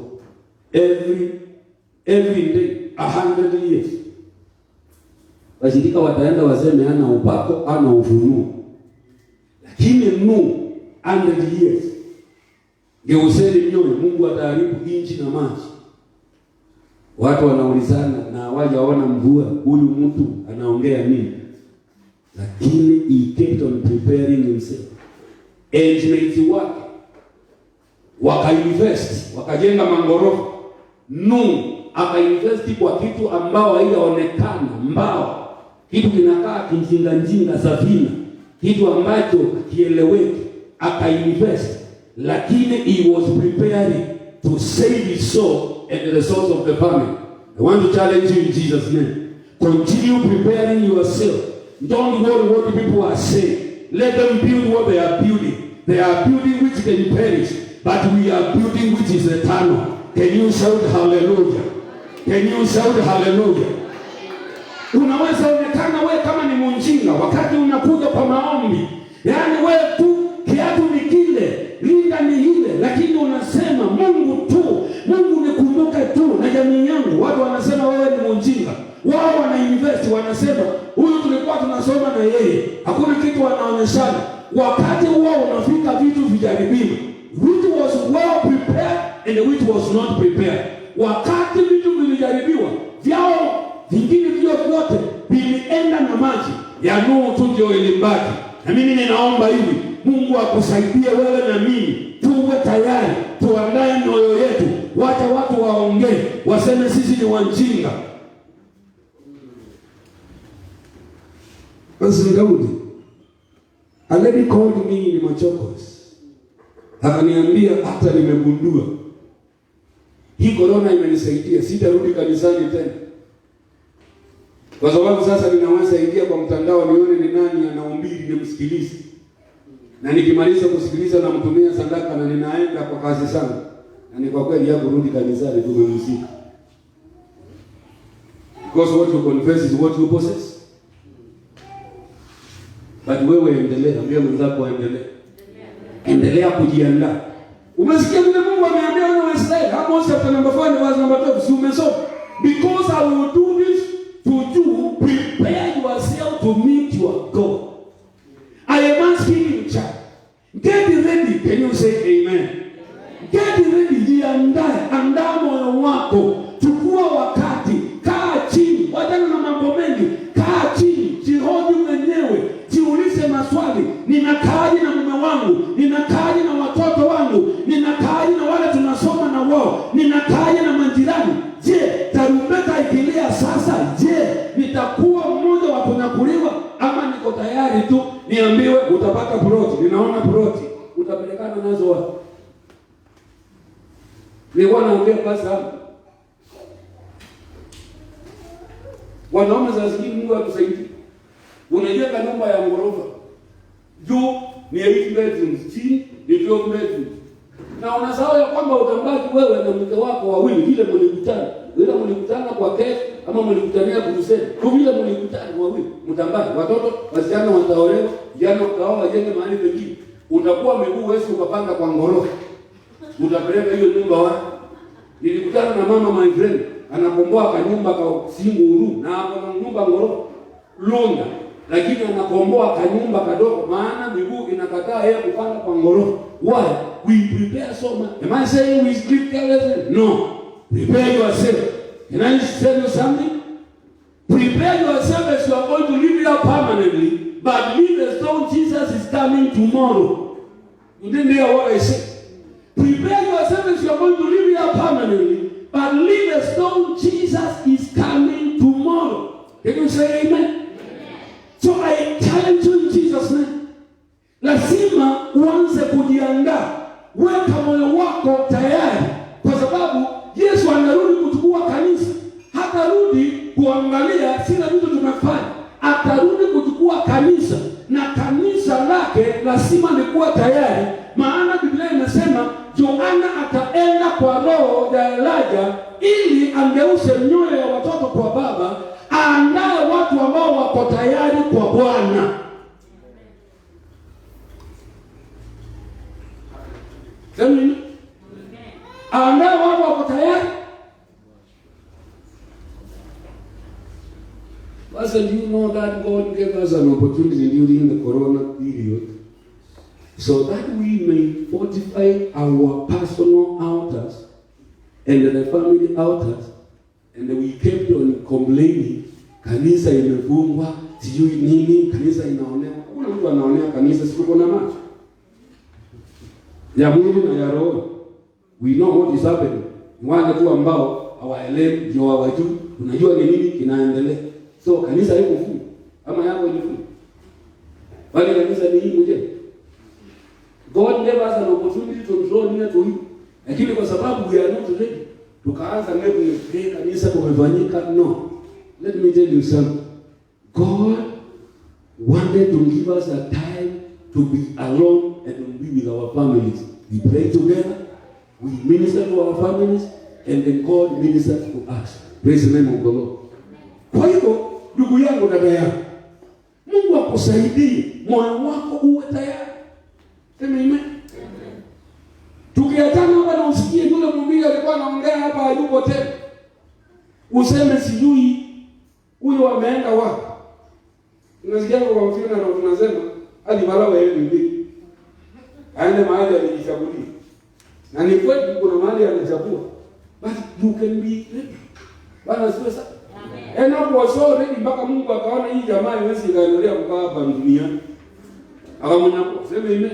Every day 100 years. Washirika wataenda waseme ana upako, ana ufunuo. Lakini Nuhu 100 years. Geuzeni nyoyo, Mungu ataharibu nchi na maji. Watu wanaulizana na hawajaona mvua, huyu mtu anaongea nini? Lakini he kept on preparing himself. Engineers wake wakainvest, wakajenga mangorofa. Nuhu akainvesti kwa kitu ambao haijaonekana, mbao. Kitu kinakaa kinjinga safina. Kitu ambacho kieleweki, akainvest. Lakini he was preparing to save his soul and the souls of the family. I want to challenge you in Jesus' name. Continue preparing yourself. Don't worry what people are saying. Let them build what they are building. They are building which can perish, but we are building which is eternal. Can you shout hallelujah? Can you shout hallelujah? Unaweza onekana wewe kama ni mjinga wakati unakuja kwa maombi. Yaani wewe tu kiatu ni kile, linda ni ile, lakini unasema Mungu tu, Mungu nikumbuke tu na jamii yangu. Watu wanasema wewe ni mjinga. Wao wanainvest, wanasema huyu tulikuwa tunasoma na yeye. Hakuna kitu wanaonyeshana. Wakati wao unafika vitu vijaribiwa. Which was well prepared and which was not prepared. Wakati vitu vilijaribiwa, vyao vingine vyote vilienda na maji. Ya Nuhu tu ndio ilibaki. Na mimi ninaomba hivi, Mungu akusaidie wewe na mimi tuwe tayari, tuandae mioyo yetu. Wacha watu waongee, waseme sisi ni wajinga. Basi Daudi already called me in Machokos. Akaniambia hata nimegundua hii corona imenisaidia, sitarudi kanisani tena. Kwa sababu sasa ninaweza ingia kwa mtandao nione ni nani anahubiri, nimsikilize. Na nikimaliza kusikiliza na mtumia sadaka na ninaenda kwa kazi sana. Na ni kwa kweli ya kurudi kanisani tumemzika. Because what you confess is what you possess. But wewe endelea, ambia mwenzako endelea. Endelea kujiandaa. Umesikia vile Mungu ameambia wana Israeli, Amos chapter number 4 verse number 12, si umesoma? Because I will do this to you, prepare yourself to meet your God. I am asking you, child, get ready. Can you say amen? Get ready, jiandae, andaa moyo wako, chukua wakati, kaa chini, wachana na mambo mengi, kaa chini, jihoji mwenyewe, jiulize maswali, ninakaaje na mume wangu, ninakaaje na watoto wangu, ninakaaje na wale tunasoma na wao, ninakaaje na majirani. Je, tarumbeta ikilia sasa, je, nitakuwa mmoja wa kunyakuliwa ama niko tayari tu niambiwe utapata ploti, ninaona ploti, utapelekana nazo wapi? Nilikuwa naongea basi hapa. Wanaume za zingine Mungu atusaidie. Unajenga nyumba ya ghorofa. Juu ni 8 bedrooms, chini ni 12 bedrooms. Na unasahau ya kwamba utambaki wewe na mke wako wawili vile mlikutana. Wewe mlikutana kwa kefu ama mlikutania kuruseni. Tu vile mlikutana wawili, mtambaki. Watoto wasichana wataolewa, vijana wakaoa wajenge mahali pengine. Utakuwa miguu wewe ukapanga kwa ghorofa. Utapeleka hiyo nyumba wapi? Nilikutana na mama my friend, anakomboa kanyumba kwa singu room na hapo na nyumba ghorofa Lunda, lakini anakomboa kanyumba kadogo maana miguu inakataa yeye kupanga kwa ghorofa. Why? We prepare so much. Am I saying we sleep carelessly? No. Prepare yourself. Can I tell you something? Prepare yourself as you are going to live here permanently, but live as though Jesus is coming tomorrow. You didn't hear what I said. Prepare yourself if you are going to live here permanently, but live as though Jesus is coming tomorrow. Can you say amen? So I challenge you in Jesus' name. Lazima uanze kujiandaa. Weka moyo wako tayari, kwa sababu Yesu anarudi kuchukua kanisa. Hatarudi kuangalia sina vitu tumefanya. Atarudi kuchukua kanisa, na kanisa lake lazima likuwa tayari. Maana Biblia inasema Yohana ataenda kwa roho ya Elijah ili angeushe mioyo ya watoto kwa Baba, aandae watu ambao wako tayari kwa Bwana. Amen. Aandae watu wako tayari. Listen, do you know that God gave us an opportunity during the corona period so that we may fortify our personal altars and the family altars, and we kept on complaining, kanisa imefungwa, sijui nini, kanisa inaonewa. Kuna mtu anaonea kanisa, sikuko na macho ya mwili na ya roho. We know what is happening. Wale tu ambao hawaelewi ndio hawajui, tunajua ni nini kinaendelea. So kanisa haiko fungu ama yako ilifungu. Bali kanisa ni hii mje. God gave us an opportunity to draw near to him. Lakini kwa sababu we are not ready, tukaanza maybe kanisa kumefanyika. No. Let me tell you something. God wanted to give us a time to be alone and to be with our families. We pray together, we minister to our families, and then God ministers to us. Praise the name of the Lord. Kwa hivyo, ndugu yangu, dada yangu, Mungu akusaidie moyo wako uwe tayari. Amen. Tukiachana hapa na usikie yule mhubiri alikuwa anaongea hapa hayupo tena. Useme sijui huyo ameenda wapi. Unasikia kwa mfano na tunasema hadi malawa yeye mbili. Aende mahali alijichagulia. Na ni kweli kuna mahali alichagua. But you can be ready. Bana sio sasa. Amen. Enoch was so ready mpaka Mungu akaona hii jamaa haiwezi kuendelea kukaa hapa duniani. Akamnyakua. Sema amen.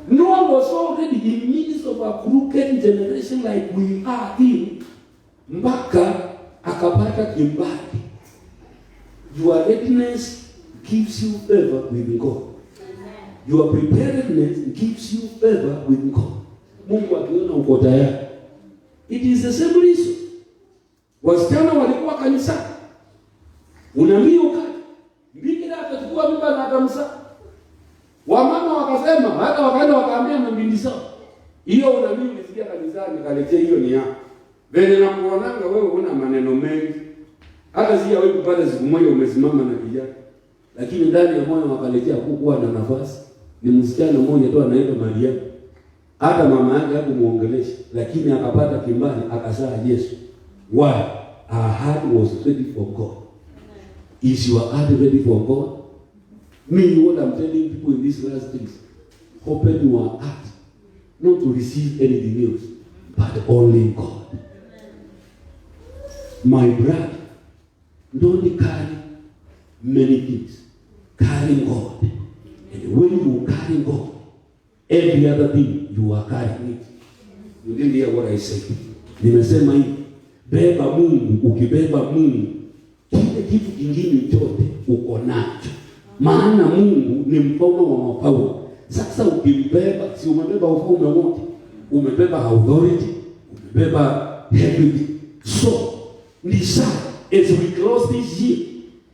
Noah was already in the midst of a crooked generation like we are in. Mpaka akapata kimbali. Your readiness gives you favor with God. Your preparedness gives you favor with God. Mungu akiona uko tayari. It is the same reason. Wasichana walikuwa kanisa. Unaambia ukati. Bikira atachukua mimba na atamsa. Wamama wakasema, hata wakaenda wakaambia na mbindi zao. Hiyo unabii ulisikia kanisani kaletea hiyo ni yako. Vile nakuonanga wewe una maneno mengi. Hata si wewe kupata siku moja umesimama na kijana. Lakini ndani ya moyo wakaletea kukuwa na nafasi. Ni msichana mmoja tu anaitwa Maria. Hata mama yake hakumuongelesha, lakini akapata kimbali akazaa Yesu. Why? Her heart was ready for God. Is your heart ready for God? Me, what I'm telling people in these last days, open your heart, not to receive anything else, but only God. My brother, don't carry many things. Carry God. And when you carry God, every other thing you are carrying it. You didn't hear what I said. Nimesema hivi, beba Mungu. Ukibeba Mungu, kile kitu kingine chote uko nacho. Maana Mungu ni mfalme wa mafalme. Sasa ukimbeba, si umebeba ufalme wote, umebeba authority, umebeba everything. So, desire, as we close this year,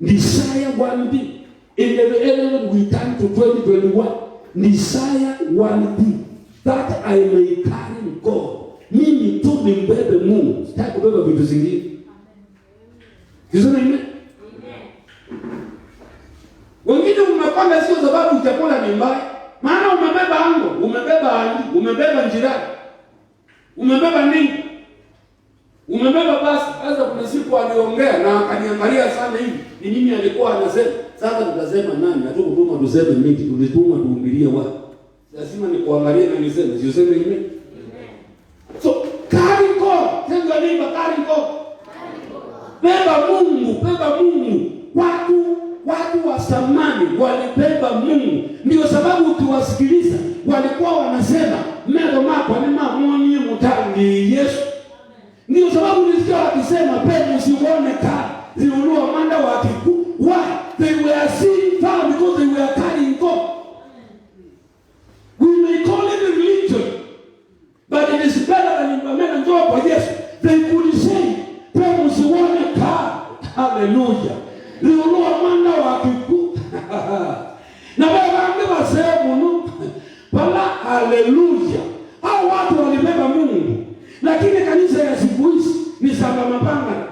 desire one thing. In the end, we turn to 2021. Desire one thing, that I may carry God. Mimi tu nimbebe Mungu, sitaki kubeba vitu zingine. Kisema amen. Wengine umepanga sio sababu chakula ni mbaya. Maana umebeba ango, umebeba andi, umebeba njirani. Umebeba nini? Umebeba basi. Sasa kuna siku aliongea na akaniangalia sana hivi. Ni nini alikuwa anasema? Sasa tutasema nani? Hatukutuma tuseme miti, tulituma tuhubirie watu. Lazima nikuangalie na niseme, sio sema hivi. So, carry God. Tell neighbor, carry God. Beba Mungu, beba Mungu. Watu watu wa zamani walibeba Mungu. Ndio sababu ukiwasikiliza walikuwa wanasema mero mako ni mamoni mutangi Yesu. Ndio sababu nilisikia wakisema pepo usione ka ziulua manda wa kiku. Why? They were seeing far because they were carrying God. We may call it a religion, but it is better than implement and job for yes. They could say pepo usione ka. Hallelujah. Ziulua manda wa kiku. Na wakaambiwa sehemu pala. Hallelujah. Hao watu walibeba Mungu. Lakini kanisa ya siku hizi ni samba mapanga.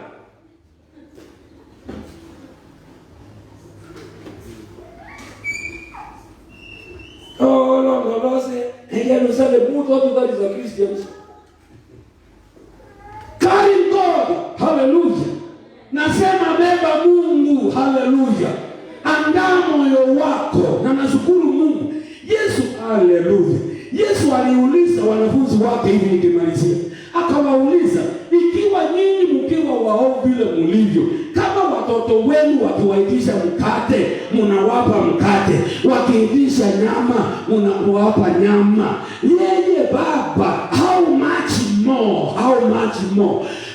Oh, no, say, again, we said the boot of God is a Christian. Carrying God. Hallelujah. Nasema beba Mungu. Hallelujah. Andaa moyo wako. Na nashukuru Mungu. Yesu, hallelujah. Yesu aliuliza wanafunzi wake hivi nikimalizia. Akawauliza, ikiwa nyinyi mkiwa waovu vile mlivyo, kama watoto wenu wakiwaitisha mkate, mnawapa mkate, wakiitisha nyama, mnawapa nyama. Yeye Baba, how much more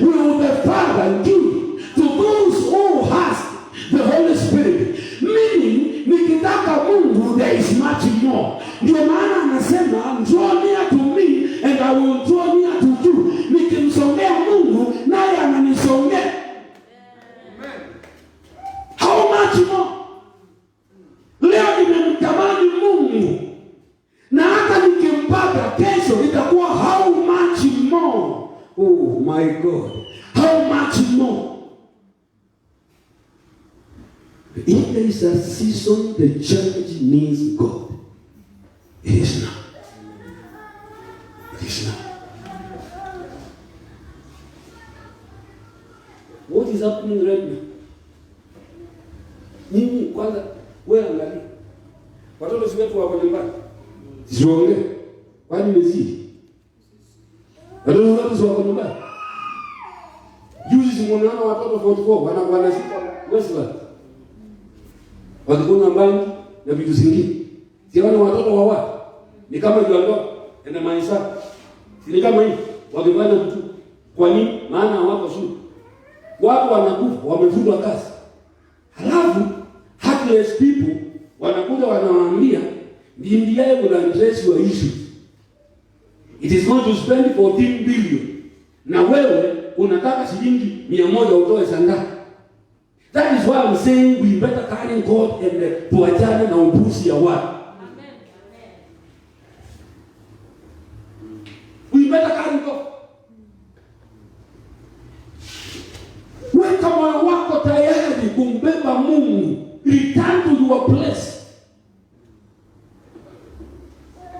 will the Father give to those who has the Holy Spirit? Meaning, nikitaka Mungu, there is much more. Ndio maana anasema, draw near to me and I will draw near to you. Nikimsongea Mungu, naye ananisongea. How much more? Leo nimemtamani Mungu, na hata nikimpata kesho itakuwa how much more? Oh my God, how much more? If there is a season the church needs God, it is now. It is now. What is happening right now? Nini kwanza wewe angalia. Watoto si wetu wako nyumbani. Siongee. Kwani mezidi? Watoto wako nyumbani. Juzi simuona watoto 44 wanashika Westland. Wakikunywa bangi na vitu zingine. Siona watoto wa watu. Ni kama jua enda maisha. Si kama hivi. Wakifanya vitu. Kwa nini? Maana hawako shule. Watu wanakufa, wamefutwa kazi. Halafu heartless people wanakuja wanawaambia India will address your issues. It is going to spend 14 billion. Na wewe unataka shilingi 100 utoe sanda. That is why I'm saying we better carry God and tuachane na upuzi ya watu. We better carry God. Weka moyo wako tayari kumbeba Mungu. Return to your place.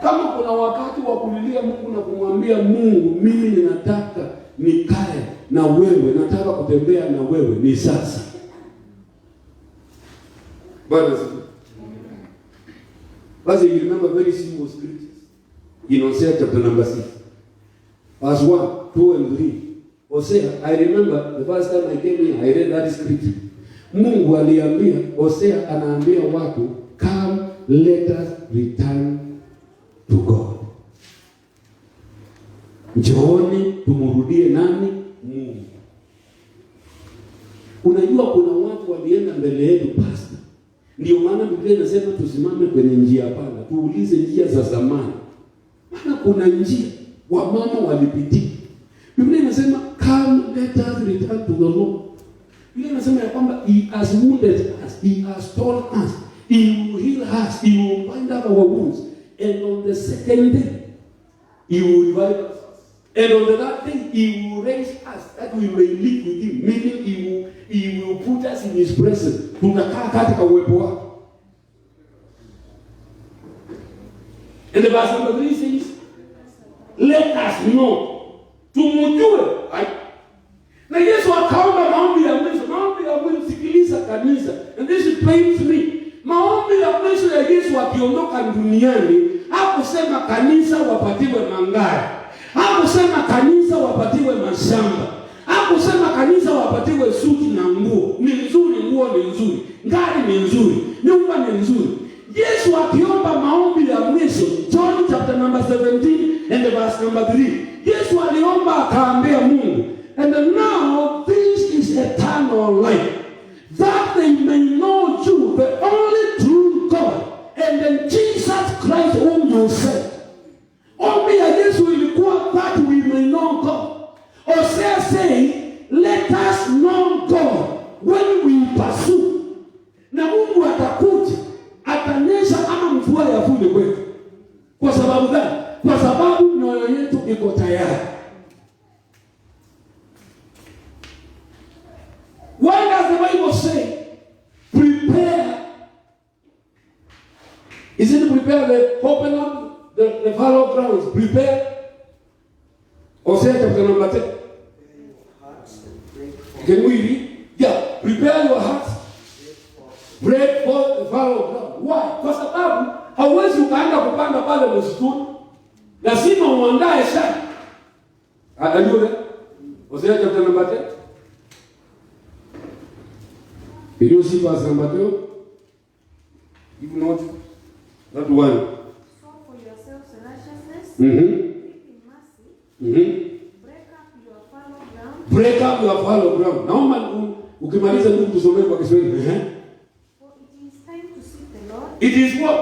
Kama kuna wakati wa kulilia Mungu na kumwambia Mungu, mimi ninataka nikae na wewe, nataka kutembea na wewe, ni sasa. But you remember very simple scriptures. In Hosea chapter number 6. Verse 1, 2 and 3. Hosea, I remember the first time I came here, I read that scripture. Mungu aliambia, Hosea anaambia watu, come let us return to God. Njooni tumurudie nani? Mungu. Unajua kuna watu walienda mbele yetu pastor. Ndio maana Biblia inasema tusimame kwenye njia panda, tuulize njia za zamani. Maana kuna njia wamama walipitia. Biblia inasema come let us return to the Lord. Biblia inasema ya kwamba he has wounded us, he has torn us, he will heal us, he will bind up our wounds, and on the second day he will revive us, and on the third day he will raise us that we may live with him, meaning he will put us in his presence. Tunakaa katika uwepo wake. And the verse number 3 says, let us know. Tumujue. Na Yesu akaomba maombi ya mwisho. Maombi ya mwisho, sikiliza kanisa. And this pains me. Maombi ya mwisho ya Yesu akiondoka duniani, hakusema kanisa wapatiwe mangari. Hakusema kanisa wapatiwe mashamba. Hakusema kanisa wapatiwe suti na nguo. Ni nzuri nguo nguo ni nzuri, gari ni nzuri, nyumba ni nzuri. Yesu akiomba maombi ya mwisho, John chapter number 17 and verse number 3. Yesu aliomba akaambia Mungu, and now this is eternal life, that they may know you, the only true God, and then Jesus Christ whom you sent. Ombi ya Yesu ilikuwa that we may know God. Hosea saying, let us know God when we pursue. Na Mungu atakuja, atanyesha kama mvua ya vuli kwetu. Kwa sababu gani? Kwa sababu mioyo yetu iko tayari. Why does the Bible say, prepare? Is it prepare the open up the fallow grounds? Prepare. Hosea chapter number 10. Can we read? Yeah. Prepare your hearts. Break forth the fallow ground. Why? Kwa sababu hauwezi ukaenda kupanda pale msituni. Lazima uandae shamba. Haleluya. Hosea chapter number 10. Did you see verse number 2? If not, that one. Sow for yourselves righteousness. Mm-hmm. Live in mercy. Mm-hmm. Break up your fallow ground. Break up your fallow ground. Naomba ukimaliza ndugu tusomee kwa Kiswahili. For it is time to seek the Lord. It is what?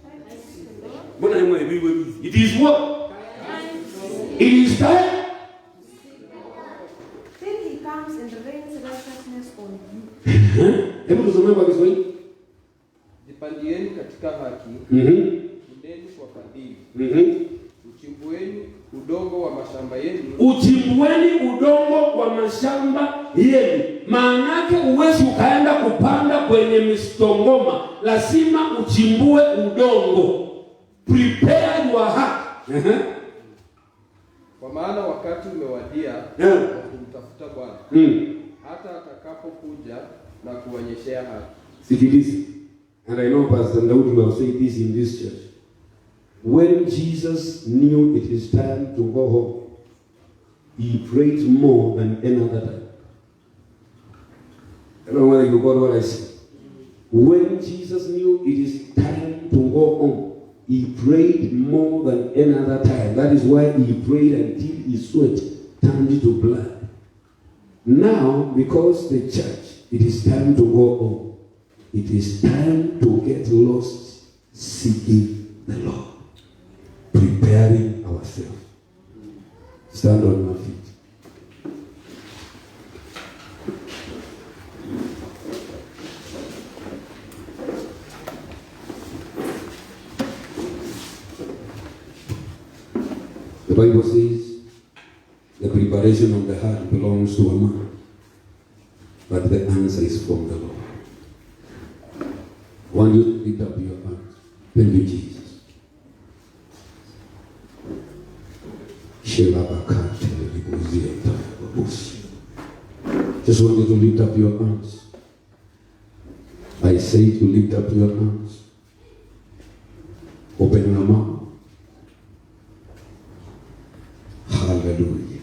Time to seek the Lord. Mbona ni mwe bibi? It is what? Time to seek. It is time. Till he comes and rains righteousness on you. Hebu tusomee kwa Kiswahili. Jipandieni katika haki, Mhm. Ndeni kwa fadhili. Mhm. Uchimbueni udongo wa mashamba yenu. Uchimbueni udongo wa mashamba yenu. Maana yake uwezi ukaenda kupanda kwenye mistongoma, lazima uchimbue udongo. Prepare your heart. Kwa maana wakati umewadia Yeah. wa kumtafuta Bwana, hata atakapokuja na kuonyeshea haki. Sikiliza. And I know Pastor Daudi will say this in this church. When Jesus knew it is time to go home, he prayed more than any other time. I don't know whether you got what I said. When Jesus knew it is time to go home, he prayed more than any other time. That is why he prayed until his sweat turned into blood. Now, because the church, it is time to go home. It is time to get lost seeking the Lord. Preparing ourselves. Stand on my feet. The Bible says the preparation of the heart belongs to a man, but the answer is from the Lord. I want you to lift up your hands. Thank you, Jesus. Just want you to lift up your hands. I say to lift up your hands. Open your mouth. Hallelujah.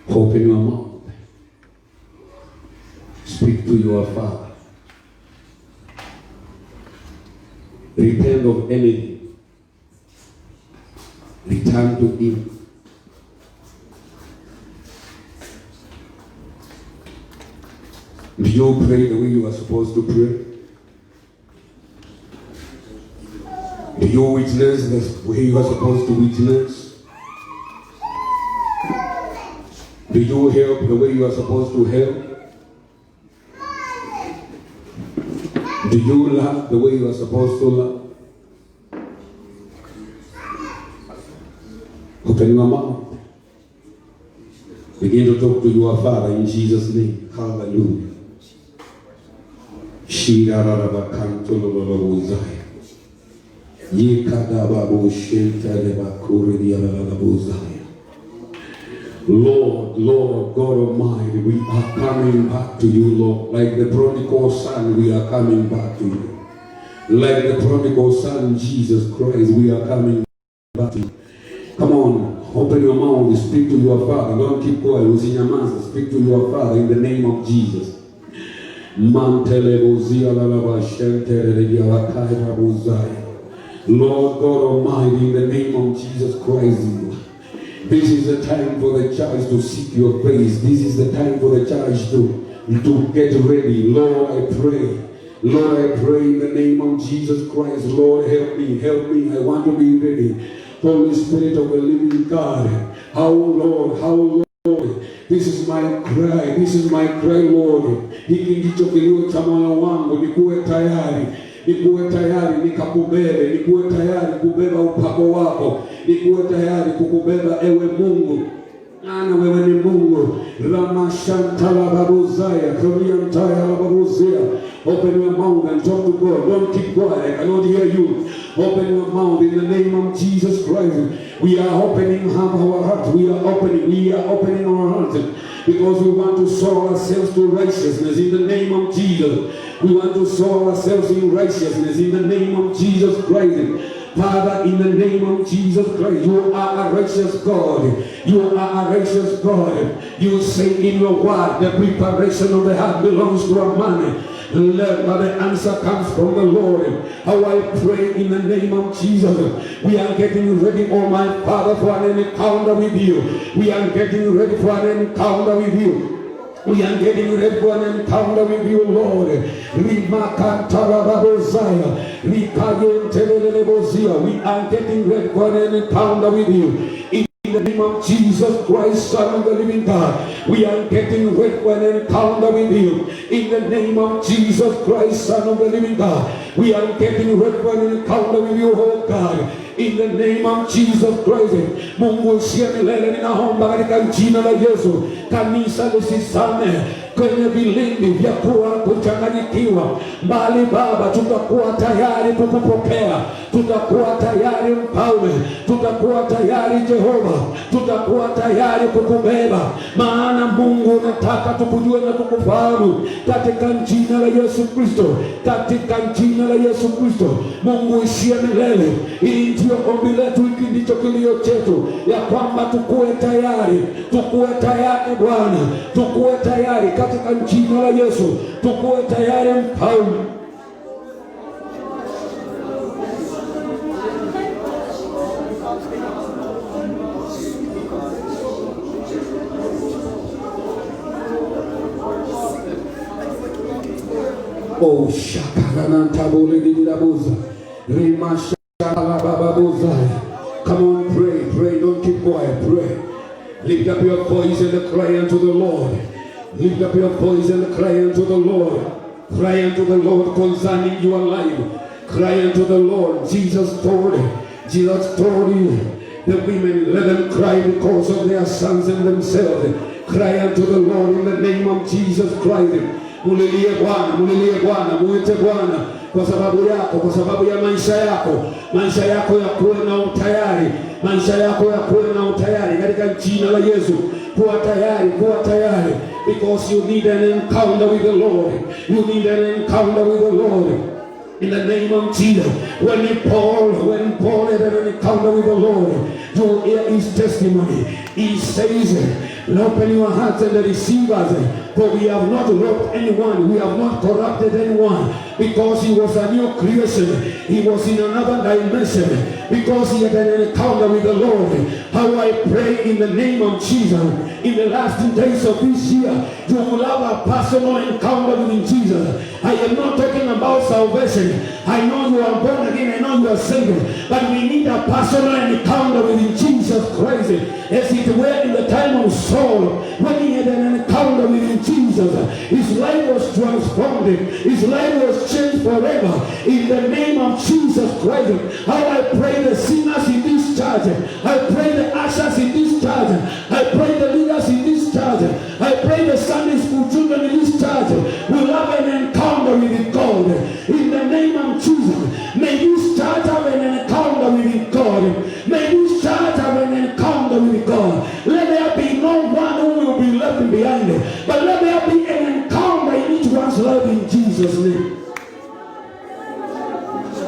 Open your mouth. Speak to your Father. Repent of anything. Return to Him. Do you pray the way you are supposed to pray? Do you witness the way you are supposed to witness? Do you help the way you are supposed to help? Do you love the way you are supposed to love? Open your mouth. Begin to talk to your Father in Jesus' name. Hallelujah. Lord, Lord, God Almighty, we are coming back to you, Lord. Like the prodigal son, we are coming back to you. Like the prodigal son, Jesus Christ, we are coming back to you. Come on. Open your mouth, speak to your Father. Don't keep quiet. Usinyamaze. Speak to your Father in the name of Jesus. Lord God Almighty, in the name of Jesus Christ, this is the time for the church to seek your face. This is the time for the church to get ready. Lord, I pray. Lord, I pray in the name of Jesus Christ. Lord, help me. Help me. I want to be ready. Holy Spirit of the living God. How, Lord, this is my cry. This is my cry, Lord. Hiki ndicho kilio cha moyo wangu. Nikuwe tayari. Nikuwe tayari nikakubebe. Nikuwe tayari kubeba upako wako. Nikuwe tayari kukubeba ewe Mungu. Ana wewe ni Mungu. Ramashantala babuzaya. Koriantaya babuzaya. Open your mouth and talk to God. Don't keep quiet. I cannot hear you. Open your mouth in the name of Jesus Christ. We are opening our hearts. We are opening our hearts. Because we want to sow ourselves to righteousness in the name of Jesus. We want to sow ourselves in righteousness in the name of Jesus Christ. Father, in the name of Jesus Christ, you are a righteous God. You are a righteous God. You say in your word, the preparation of the heart belongs to a man. But the answer comes from the Lord. How I pray in the name of Jesus. We are getting ready, oh my Father, for an encounter with you. We are getting ready for an encounter with you. We are getting ready for an encounter with you, Lord. We are getting ready for an encounter with you. In the name of Jesus Christ, Son of the living God, we are getting ready for an encounter with you. In the name of Jesus Christ, Son of the living God, we are getting ready for an encounter with you, oh God. In the name of Jesus Christ, Mungu usiye milele, ninaomba katika jina la Yesu, kanisa lisisame kwenye vilindi vya kuwa kuchanganyikiwa, bali Baba, tutakuwa tayari kukupokea. Tutakuwa tayari Mfalme, tutakuwa tayari Jehova, tutakuwa tayari kukubeba, maana Mungu unataka tukujue na tukufahamu, katika jina la Yesu Kristo, katika jina la Yesu Kristo. Mungu usiye milele, hii ndio ombi letu, hiki ndicho kilio chetu, ya kwamba tukuwe tayari Bwana, tukuwe tayari katika jina la Yesu, tukuwe tayari Mfalme. Oh, shakarana tabule dirabuza. Rimashala bababuza. Come on, pray, don't keep quiet, pray. Lift up your voice and cry unto the Lord. Lift up your voice and cry unto the Lord. Cry unto the Lord concerning your life. Cry unto the Lord. Jesus told you, the women, let them cry because of their sons and themselves. Cry unto the Lord in the name of Jesus Christ. Mulilie Bwana, muite Bwana kwa sababu yako, kwa sababu ya maisha yako ya kuwe na utayari, maisha yako ya kuwe na utayari katika jina la Yesu. Kuwa tayari, because you need an encounter with the Lord. You need an encounter with the Lord. In the name of Jesus, when Paul had an encounter with the Lord, you hear his testimony. He says, open your hearts and receive us, for we have not robbed anyone, we have not corrupted anyone, because he was a new creation. He was in another dimension, because he had an encounter with the Lord. How I pray in the name of Jesus, in the last days of this year, you will have a personal encounter with Jesus. I am not talking about salvation. I know you are born again, I know you are saved, but we need a personal encounter with Jesus Christ, as it were in the time of Saul, when he had an encounter with Jesus. His life was transformed, his life was changed forever. In the name of Jesus Christ, how I pray the sinners in this church, I pray the ushers in this church, I pray the leaders in this church, I pray the Sunday school children in this church will have an encounter with God. In the name of Jesus, may this church have an encounter with God. May this church have an encounter with God. Let there be no one who will be left behind, but let there be an encounter in each one's life in Jesus' name.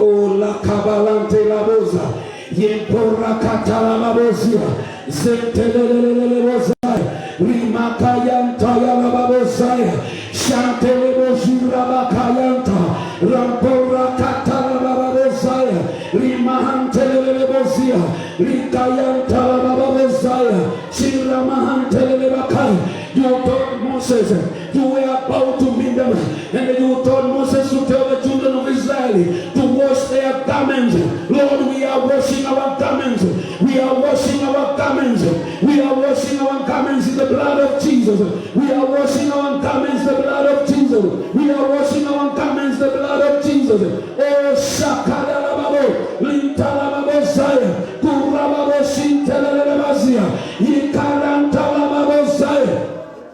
Oh, la kabalante la boza, yempora katala la bozia. Zentelelelelebosai. Rimakayanta yalababosai. Shantelebozirabakayanta. Ramborakatalabababosia. Rimahantelelelebosia. Rikayanta labababosai. Shiramahantelelebakai. You told Moses, you were about to meet them, and you told Moses to tell the children of Israel to wash their garments. Lord, we are washing our garments. We are washing our garments. We are washing our garments in the blood of Jesus. We are washing our garments in the blood of Jesus. We are washing our garments in the blood of Jesus. Oh, Shakalalababo, Lintalababo Zaya, Kurababo Shintelelebazia, Yikarantalababo Zaya.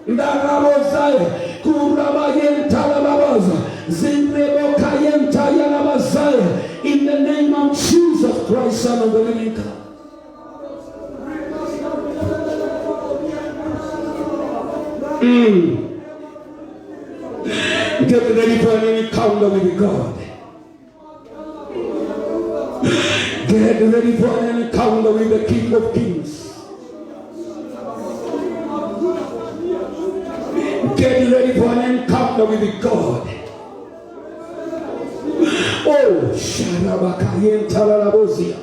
Ndarabozaya, Kurabayentalababaza, Zinrebokayentayalabazaya. In the name of Jesus Christ, Son of the living God. Get ready for an encounter with God. Get ready for an encounter with the King of Kings. Get ready for an encounter with God. Oh, Sharabakayentalabosia.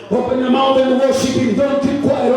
Open your mouth and worship Him. Don't keep quiet.